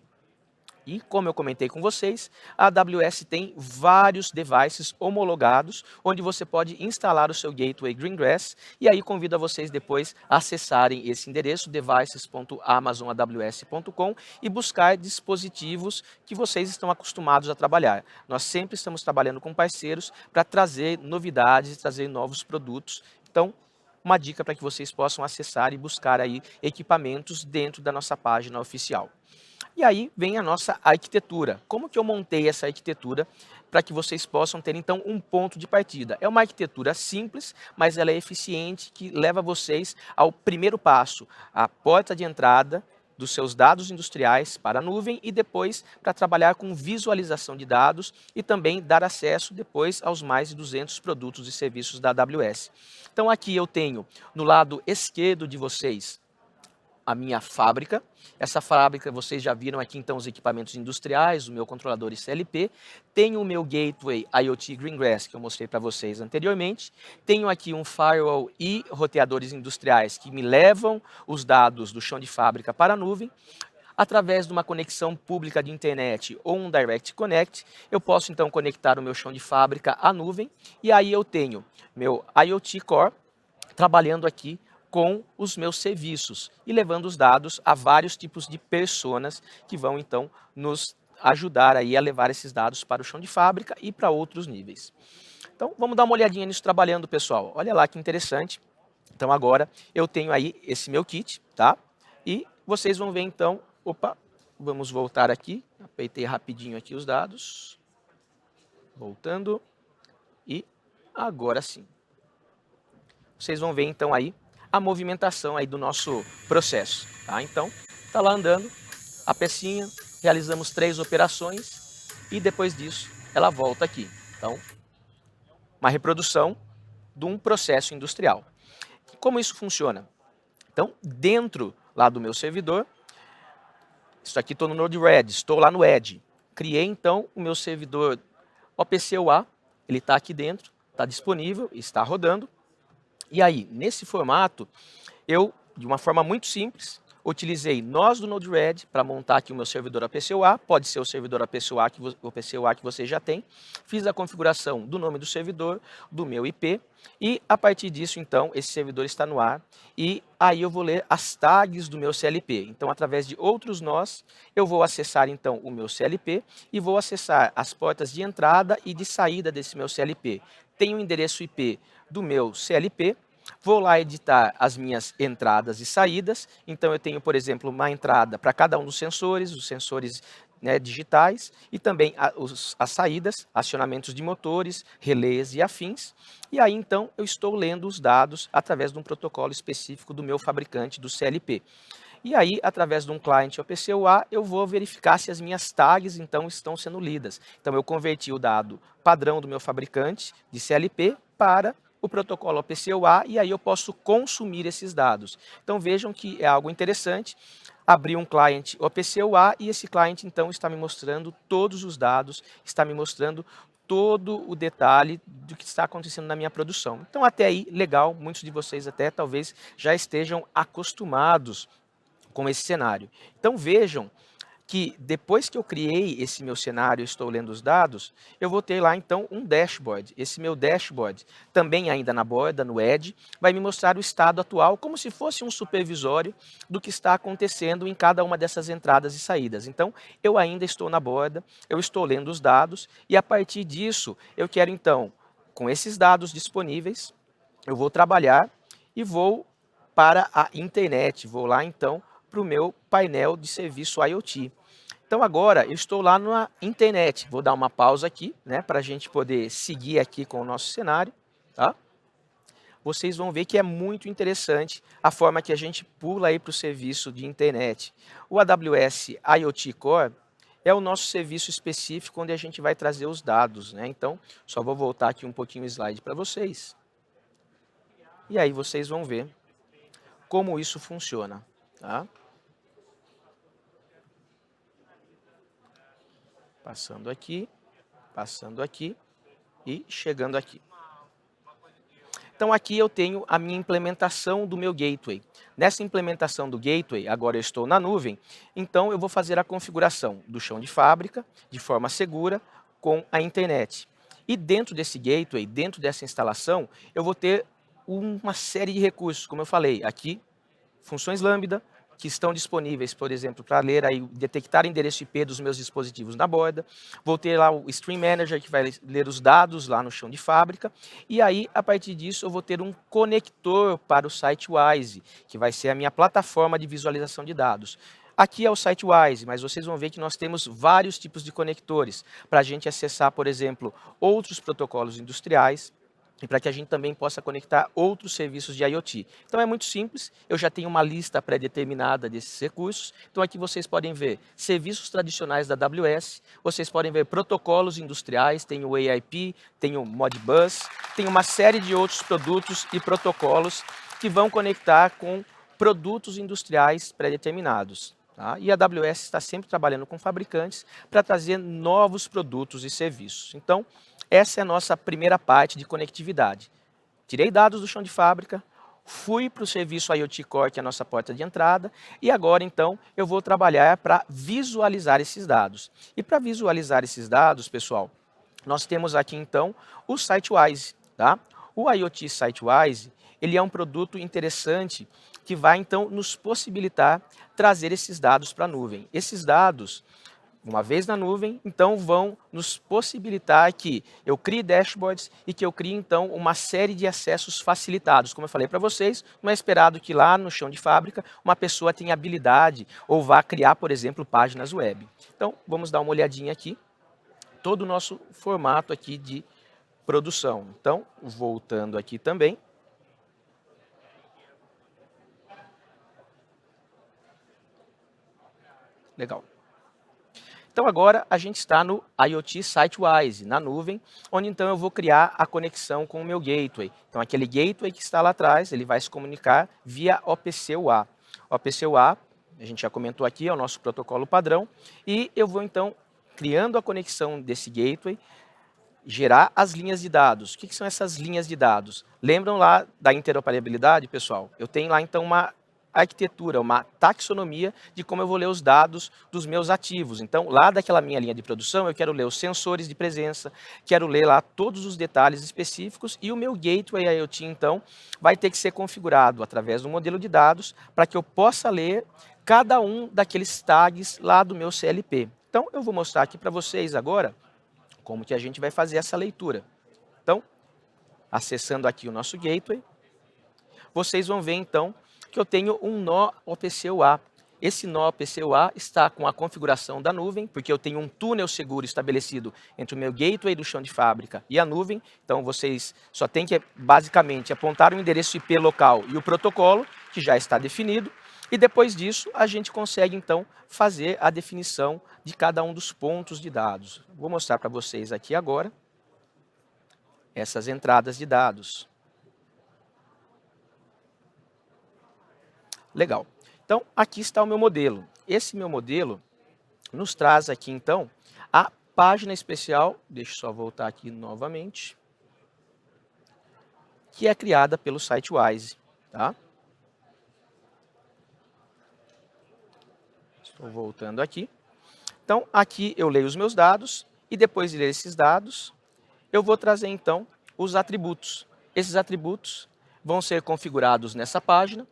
E, como eu comentei com vocês, a AWS tem vários devices homologados, onde você pode instalar o seu gateway Greengrass, e aí convido a vocês depois a acessarem esse endereço, devices.amazonaws.com, e buscar dispositivos que vocês estão acostumados a trabalhar. Nós sempre estamos trabalhando com parceiros para trazer novidades e trazer novos produtos. Então, uma dica para que vocês possam acessar e buscar aí equipamentos dentro da nossa página oficial. E aí vem a nossa arquitetura. Como que eu montei essa arquitetura para que vocês possam ter, então, um ponto de partida? É uma arquitetura simples, mas ela é eficiente, que leva vocês ao primeiro passo, a porta de entrada dos seus dados industriais para a nuvem e depois para trabalhar com visualização de dados e também dar acesso depois aos mais de 200 produtos e serviços da AWS. Então aqui eu tenho no lado esquerdo de vocês a minha fábrica. Essa fábrica, vocês já viram aqui então os equipamentos industriais, o meu controlador CLP, tenho o meu gateway IoT Greengrass, que eu mostrei para vocês anteriormente, tenho aqui um firewall e roteadores industriais que me levam os dados do chão de fábrica para a nuvem. Através de uma conexão pública de internet ou um Direct Connect, eu posso então conectar o meu chão de fábrica à nuvem, e aí eu tenho meu IoT Core trabalhando aqui com os meus serviços e levando os dados a vários tipos de personas que vão então nos ajudar aí a levar esses dados para o chão de fábrica e para outros níveis. Então vamos dar uma olhadinha nisso trabalhando, pessoal. Olha lá que interessante. Então agora eu tenho aí esse meu kit, tá? E vocês vão ver então, opa, vamos voltar aqui, apertei rapidinho aqui os dados, voltando, e agora sim. Vocês vão ver então aí a movimentação aí do nosso processo, tá? Então, está lá andando a pecinha, realizamos 3 operações e depois disso ela volta aqui. Então, uma reprodução de um processo industrial. Como isso funciona? Então, dentro lá do meu servidor, isso aqui estou no Node-RED, estou lá no Edge. Criei então o meu servidor OPC UA, ele está aqui dentro, está disponível, está rodando. E aí, nesse formato, eu, de uma forma muito simples, utilizei nós do Node-RED para montar aqui o meu servidor APC-UA, pode ser o servidor APC-UA que você já tem, fiz a configuração do nome do servidor, do meu IP, e a partir disso, então, esse servidor está no ar, e aí eu vou ler as tags do meu CLP. Então, através de outros nós, eu vou acessar, então, o meu CLP, e vou acessar as portas de entrada e de saída desse meu CLP. Tem o endereço IP do meu CLP, vou lá editar as minhas entradas e saídas. Então eu tenho, por exemplo, uma entrada para cada um dos sensores, os sensores, né, digitais, e também as saídas, acionamentos de motores, relés e afins. E aí então eu estou lendo os dados através de um protocolo específico do meu fabricante, do CLP. E aí, através de um cliente OPC UA, eu vou verificar se as minhas tags então estão sendo lidas. Então eu converti o dado padrão do meu fabricante de CLP para o protocolo OPC UA, e aí eu posso consumir esses dados. Então vejam que é algo interessante. Abri um client OPC UA e esse client então está me mostrando todos os dados, está me mostrando todo o detalhe do que está acontecendo na minha produção. Então até aí, legal, muitos de vocês até talvez já estejam acostumados com esse cenário. Então vejam que depois que eu criei esse meu cenário, estou lendo os dados, eu vou ter lá então um dashboard. Esse meu dashboard, também ainda na borda, no Edge, vai me mostrar o estado atual, como se fosse um supervisório do que está acontecendo em cada uma dessas entradas e saídas. Então, eu ainda estou na borda, eu estou lendo os dados, e a partir disso, eu quero então, com esses dados disponíveis, eu vou trabalhar e vou para a internet, vou lá então para o meu painel de serviço IoT. Então agora eu estou lá na internet, vou dar uma pausa aqui, né, para a gente poder seguir aqui com o nosso cenário, tá? Vocês vão ver que é muito interessante a forma que a gente pula aí para o serviço de internet. O AWS IoT Core é o nosso serviço específico onde a gente vai trazer os dados, né? Então, só vou voltar aqui um pouquinho o slide para vocês. E aí vocês vão ver como isso funciona, tá? passando aqui e chegando aqui. Então aqui eu tenho a minha implementação do meu gateway. Nessa implementação do gateway, agora eu estou na nuvem, então eu vou fazer a configuração do chão de fábrica de forma segura com a internet. E dentro desse gateway, dentro dessa instalação, eu vou ter uma série de recursos, como eu falei, aqui, funções Lambda, que estão disponíveis, por exemplo, para ler aí, detectar endereço IP dos meus dispositivos na borda. Vou ter lá o Stream Manager, que vai ler os dados lá no chão de fábrica. E aí, a partir disso, eu vou ter um conector para o SiteWise, que vai ser a minha plataforma de visualização de dados. Aqui é o SiteWise, mas vocês vão ver que nós temos vários tipos de conectores para a gente acessar, por exemplo, outros protocolos industriais, e para que a gente também possa conectar outros serviços de IoT. Então é muito simples, eu já tenho uma lista pré-determinada desses recursos. Então aqui vocês podem ver serviços tradicionais da AWS, vocês podem ver protocolos industriais, tem o AIP, tem o Modbus, tem uma série de outros produtos e protocolos que vão conectar com produtos industriais pré-determinados. Tá? E a AWS está sempre trabalhando com fabricantes para trazer novos produtos e serviços. Então, essa é a nossa primeira parte de conectividade. Tirei dados do chão de fábrica, fui para o serviço IoT Core, que é a nossa porta de entrada, e agora, então, eu vou trabalhar para visualizar esses dados. E para visualizar esses dados, pessoal, nós temos aqui, então, o SiteWise. Tá? O IoT SiteWise, ele é um produto interessante que vai, então, nos possibilitar trazer esses dados para a nuvem. Esses dados, uma vez na nuvem, então vão nos possibilitar que eu crie dashboards e que eu crie, então, uma série de acessos facilitados. Como eu falei para vocês, não é esperado que lá no chão de fábrica uma pessoa tenha habilidade ou vá criar, por exemplo, páginas web. Então, vamos dar uma olhadinha aqui, todo o nosso formato aqui de produção. Então, voltando aqui também. Legal. Então agora a gente está no IoT SiteWise, na nuvem, onde então eu vou criar a conexão com o meu gateway. Então aquele gateway que está lá atrás, ele vai se comunicar via OPC UA. OPC UA, a gente já comentou aqui, é o nosso protocolo padrão, e eu vou então, criando a conexão desse gateway, gerar as linhas de dados. O que são essas linhas de dados? Lembram lá da interoperabilidade, pessoal? Eu tenho lá então uma arquitetura, uma taxonomia de como eu vou ler os dados dos meus ativos. Então, lá daquela minha linha de produção, eu quero ler os sensores de presença, quero ler lá todos os detalhes específicos e o meu gateway IoT, então, vai ter que ser configurado através do modelo de dados para que eu possa ler cada um daqueles tags lá do meu CLP. Então, eu vou mostrar aqui para vocês agora como que a gente vai fazer essa leitura. Então, acessando aqui o nosso gateway, vocês vão ver, então, que eu tenho um nó OPC UA. Esse nó OPC UA está com a configuração da nuvem, porque eu tenho um túnel seguro estabelecido entre o meu gateway do chão de fábrica e a nuvem. Então, vocês só têm que, basicamente, apontar o endereço IP local e o protocolo, que já está definido. E depois disso, a gente consegue, então, fazer a definição de cada um dos pontos de dados. Vou mostrar para vocês aqui agora essas entradas de dados. Legal. Então, aqui está o meu modelo. Esse meu modelo nos traz aqui, então, a página especial, deixa eu só voltar aqui novamente, que é criada pelo SiteWise. Tá? Estou voltando aqui. Então, aqui eu leio os meus dados e depois de ler esses dados, eu vou trazer, então, os atributos. Esses atributos vão ser configurados nessa página.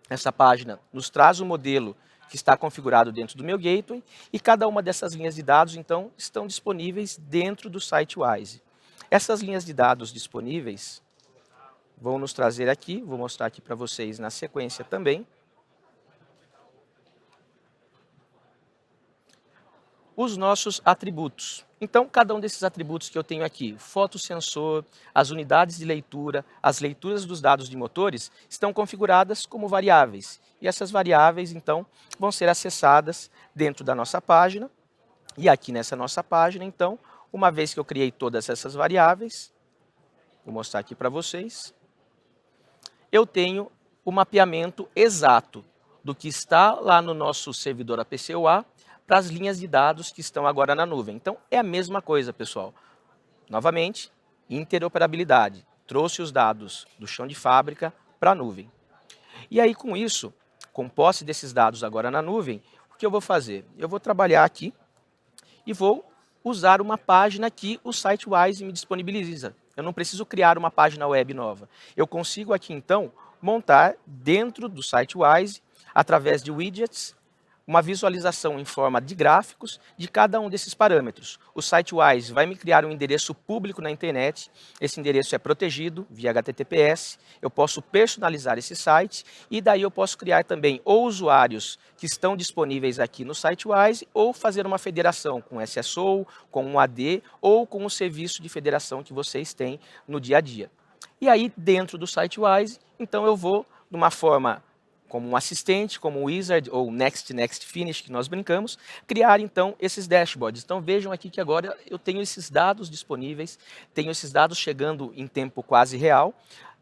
Essa página nos traz o modelo que está configurado dentro do meu gateway e cada uma dessas linhas de dados, então, estão disponíveis dentro do SiteWise. Essas linhas de dados disponíveis vão nos trazer aqui, vou mostrar aqui para vocês na sequência também, os nossos atributos. Então, cada um desses atributos que eu tenho aqui, fotossensor, as unidades de leitura, as leituras dos dados de motores, estão configuradas como variáveis. E essas variáveis, então, vão ser acessadas dentro da nossa página. E aqui nessa nossa página, então, uma vez que eu criei todas essas variáveis, vou mostrar aqui para vocês, eu tenho o mapeamento exato do que está lá no nosso servidor APC UA para as linhas de dados que estão agora na nuvem. Então, é a mesma coisa, pessoal. Novamente, interoperabilidade. Trouxe os dados do chão de fábrica para a nuvem. E aí, com isso, com posse desses dados agora na nuvem, o que eu vou fazer? Eu vou trabalhar aqui e vou usar uma página que o SiteWise me disponibiliza. Eu não preciso criar uma página web nova. Eu consigo aqui, então, montar dentro do SiteWise, através de widgets, uma visualização em forma de gráficos de cada um desses parâmetros. O SiteWise vai me criar um endereço público na internet, esse endereço é protegido via HTTPS, eu posso personalizar esse site e daí eu posso criar também ou usuários que estão disponíveis aqui no SiteWise ou fazer uma federação com SSO, com um AD ou com o serviço de federação que vocês têm no dia a dia. E aí dentro do SiteWise, então eu vou de uma forma como um assistente, como um wizard ou next, next, finish, que nós brincamos, criar então esses dashboards. Então vejam aqui que agora eu tenho esses dados disponíveis, tenho esses dados chegando em tempo quase real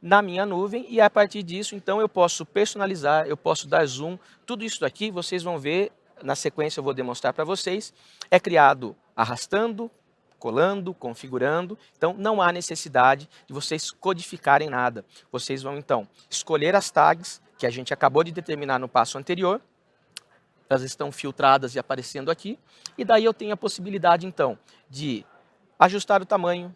na minha nuvem e a partir disso então eu posso personalizar, eu posso dar zoom, tudo isso daqui vocês vão ver, na sequência eu vou demonstrar para vocês, é criado arrastando, colando, configurando, então não há necessidade de vocês codificarem nada. Vocês vão então escolher as tags que a gente acabou de determinar no passo anterior, elas estão filtradas e aparecendo aqui, e daí eu tenho a possibilidade então de ajustar o tamanho,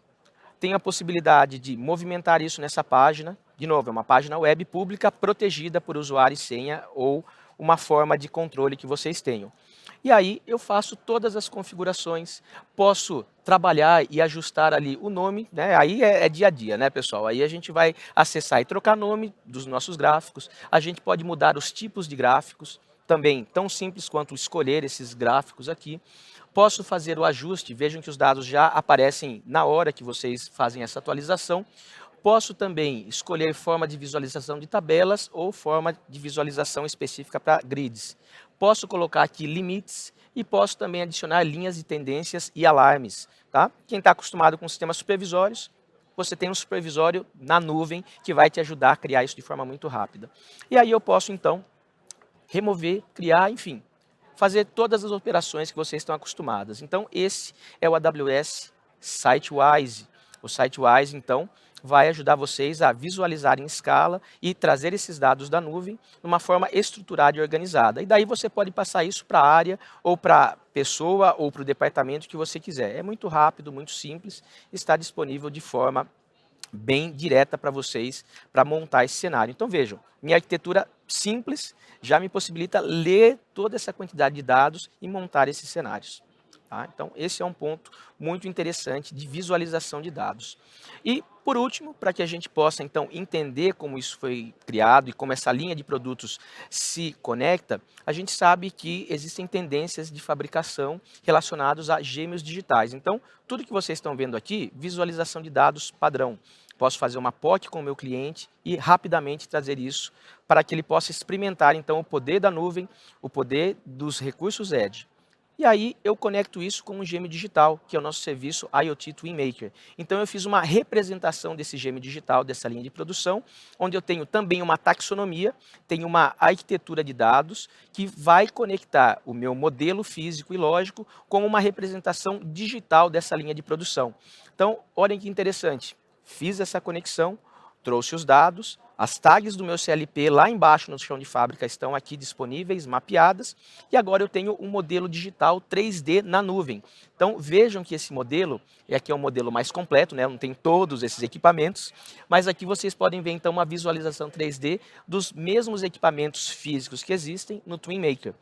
tenho a possibilidade de movimentar isso nessa página, de novo, é uma página web pública protegida por usuário e senha ou uma forma de controle que vocês tenham. E aí eu faço todas as configurações, posso trabalhar e ajustar ali o nome, né? Aí é dia a dia, né, pessoal? Aí a gente vai acessar e trocar nome dos nossos gráficos, a gente pode mudar os tipos de gráficos, também tão simples quanto escolher esses gráficos aqui. Posso fazer o ajuste, vejam que os dados já aparecem na hora que vocês fazem essa atualização. Posso também escolher forma de visualização de tabelas ou forma de visualização específica para grids. Posso colocar aqui limites e posso também adicionar linhas de tendências e alarmes. Tá? Quem está acostumado com sistemas supervisórios, você tem um supervisório na nuvem que vai te ajudar a criar isso de forma muito rápida. E aí eu posso então remover, criar, enfim, fazer todas as operações que vocês estão acostumados. Então esse é o AWS SiteWise. O SiteWise, então, vai ajudar vocês a visualizar em escala e trazer esses dados da nuvem de uma forma estruturada e organizada. E daí você pode passar isso para a área, ou para a pessoa, ou para o departamento que você quiser. É muito rápido, muito simples, está disponível de forma bem direta para vocês, para montar esse cenário. Então vejam, minha arquitetura simples já me possibilita ler toda essa quantidade de dados e montar esses cenários. Tá? Então, esse é um ponto muito interessante de visualização de dados. E, por último, para que a gente possa, então, entender como isso foi criado e como essa linha de produtos se conecta, a gente sabe que existem tendências de fabricação relacionadas a gêmeos digitais. Então, tudo que vocês estão vendo aqui, visualização de dados padrão. Posso fazer uma POC com o meu cliente e rapidamente trazer isso para que ele possa experimentar, então, o poder da nuvem, o poder dos recursos Edge. E aí eu conecto isso com um gêmeo digital, que é o nosso serviço IoT TwinMaker. Então eu fiz uma representação desse gêmeo digital, dessa linha de produção, onde eu tenho também uma taxonomia, tenho uma arquitetura de dados, que vai conectar o meu modelo físico e lógico com uma representação digital dessa linha de produção. Então, olhem que interessante, fiz essa conexão, trouxe os dados, as tags do meu CLP lá embaixo no chão de fábrica estão aqui disponíveis, mapeadas, e agora eu tenho um modelo digital 3D na nuvem. Então vejam que esse modelo, e aqui é um modelo mais completo, né? Não tem todos esses equipamentos, mas aqui vocês podem ver então uma visualização 3D dos mesmos equipamentos físicos que existem no TwinMaker.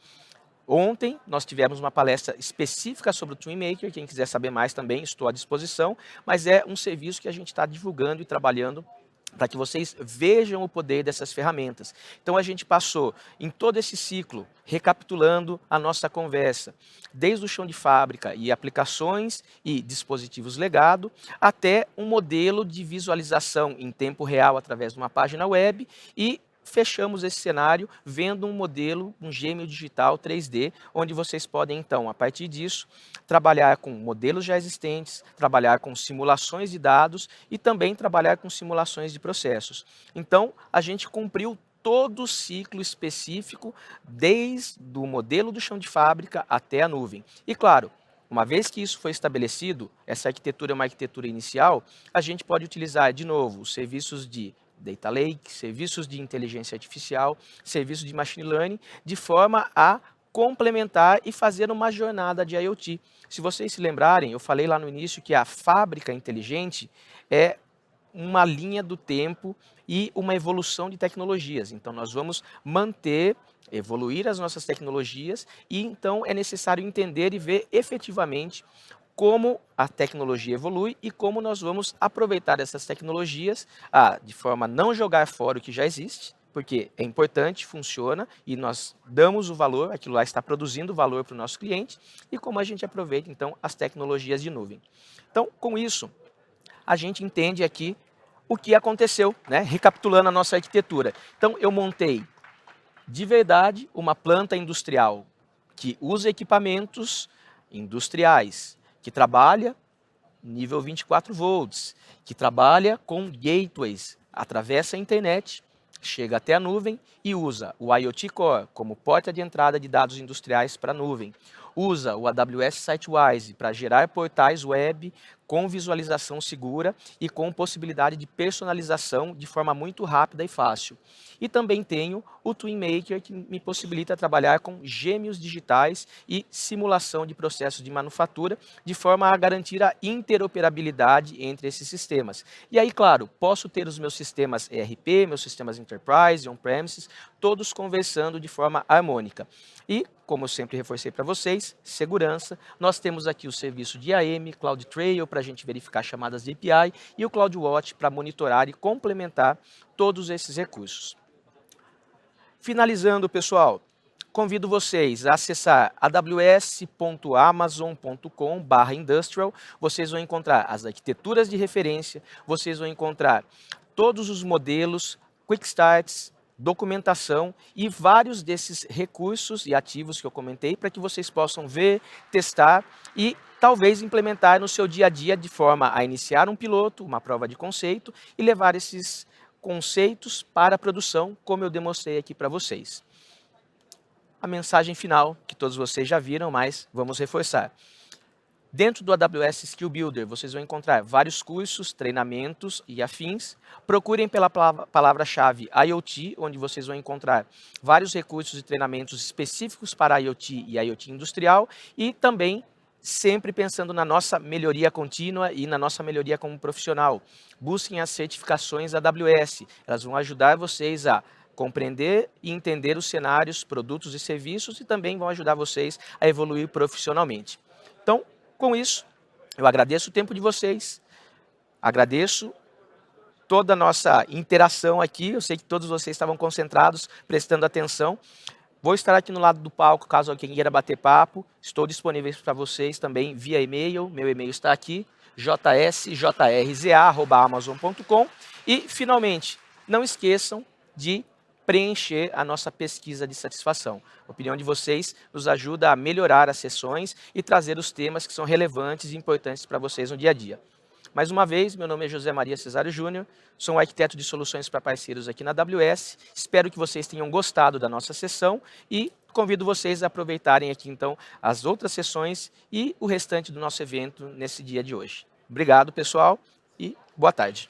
Ontem nós tivemos uma palestra específica sobre o TwinMaker, quem quiser saber mais também estou à disposição, mas é um serviço que a gente está divulgando e trabalhando para que vocês vejam o poder dessas ferramentas. Então a gente passou em todo esse ciclo, recapitulando a nossa conversa, desde o chão de fábrica e aplicações e dispositivos legado, até um modelo de visualização em tempo real através de uma página web e fechamos esse cenário vendo um modelo, um gêmeo digital 3D, onde vocês podem, então, a partir disso, trabalhar com modelos já existentes, trabalhar com simulações de dados e também trabalhar com simulações de processos. Então, a gente cumpriu todo o ciclo específico, desde o modelo do chão de fábrica até a nuvem. E claro, uma vez que isso foi estabelecido, essa arquitetura é uma arquitetura inicial, a gente pode utilizar de novo os serviços de Data Lake, serviços de inteligência artificial, serviços de machine learning, de forma a complementar e fazer uma jornada de IoT. Se vocês se lembrarem, eu falei lá no início que a fábrica inteligente é uma linha do tempo e uma evolução de tecnologias. Então, nós vamos manter, evoluir as nossas tecnologias e, então, é necessário entender e ver efetivamente como a tecnologia evolui e como nós vamos aproveitar essas tecnologias de forma a não jogar fora o que já existe, porque é importante, funciona e nós damos o valor, aquilo lá está produzindo valor para o nosso cliente, e como a gente aproveita, então, as tecnologias de nuvem. Então, com isso, a gente entende aqui o que aconteceu, né? Recapitulando a nossa arquitetura. Então, eu montei de verdade uma planta industrial que usa equipamentos industriais, que trabalha nível 24 volts, que trabalha com gateways, atravessa a internet, chega até a nuvem e usa o IoT Core como porta de entrada de dados industriais para a nuvem. Usa o AWS Sitewise para gerar portais web com visualização segura e com possibilidade de personalização de forma muito rápida e fácil. E também tenho o TwinMaker, que me possibilita trabalhar com gêmeos digitais e simulação de processos de manufatura, de forma a garantir a interoperabilidade entre esses sistemas. E aí, claro, posso ter os meus sistemas ERP, meus sistemas Enterprise, On-Premises, todos conversando de forma harmônica. E, como eu sempre reforcei para vocês, segurança. Nós temos aqui o serviço de IAM, CloudTrail para a gente verificar chamadas de API e o CloudWatch para monitorar e complementar todos esses recursos. Finalizando, pessoal, convido vocês a acessar aws.amazon.com/industrial. Vocês vão encontrar as arquiteturas de referência, vocês vão encontrar todos os modelos, quick starts, documentação e vários desses recursos e ativos que eu comentei para que vocês possam ver, testar e talvez implementar no seu dia a dia de forma a iniciar um piloto, uma prova de conceito e levar esses conceitos para a produção, como eu demonstrei aqui para vocês. A mensagem final, que todos vocês já viram, mas vamos reforçar. Dentro do AWS Skill Builder, vocês vão encontrar vários cursos, treinamentos e afins. Procurem pela palavra-chave IoT, onde vocês vão encontrar vários recursos e treinamentos específicos para IoT e IoT industrial e também sempre pensando na nossa melhoria contínua e na nossa melhoria como profissional. Busquem as certificações AWS, elas vão ajudar vocês a compreender e entender os cenários, produtos e serviços e também vão ajudar vocês a evoluir profissionalmente. Então, com isso, eu agradeço o tempo de vocês, agradeço toda a nossa interação aqui, eu sei que todos vocês estavam concentrados, prestando atenção. Vou estar aqui no lado do palco, caso alguém queira bater papo, estou disponível para vocês também via e-mail, meu e-mail está aqui, jsjrza@amazon.com e, finalmente, não esqueçam de preencher a nossa pesquisa de satisfação. A opinião de vocês nos ajuda a melhorar as sessões e trazer os temas que são relevantes e importantes para vocês no dia a dia. Mais uma vez, meu nome é José Maria Cesário Júnior, sou um arquiteto de soluções para parceiros aqui na AWS. Espero que vocês tenham gostado da nossa sessão e convido vocês a aproveitarem aqui então as outras sessões e o restante do nosso evento nesse dia de hoje. Obrigado, pessoal, e boa tarde.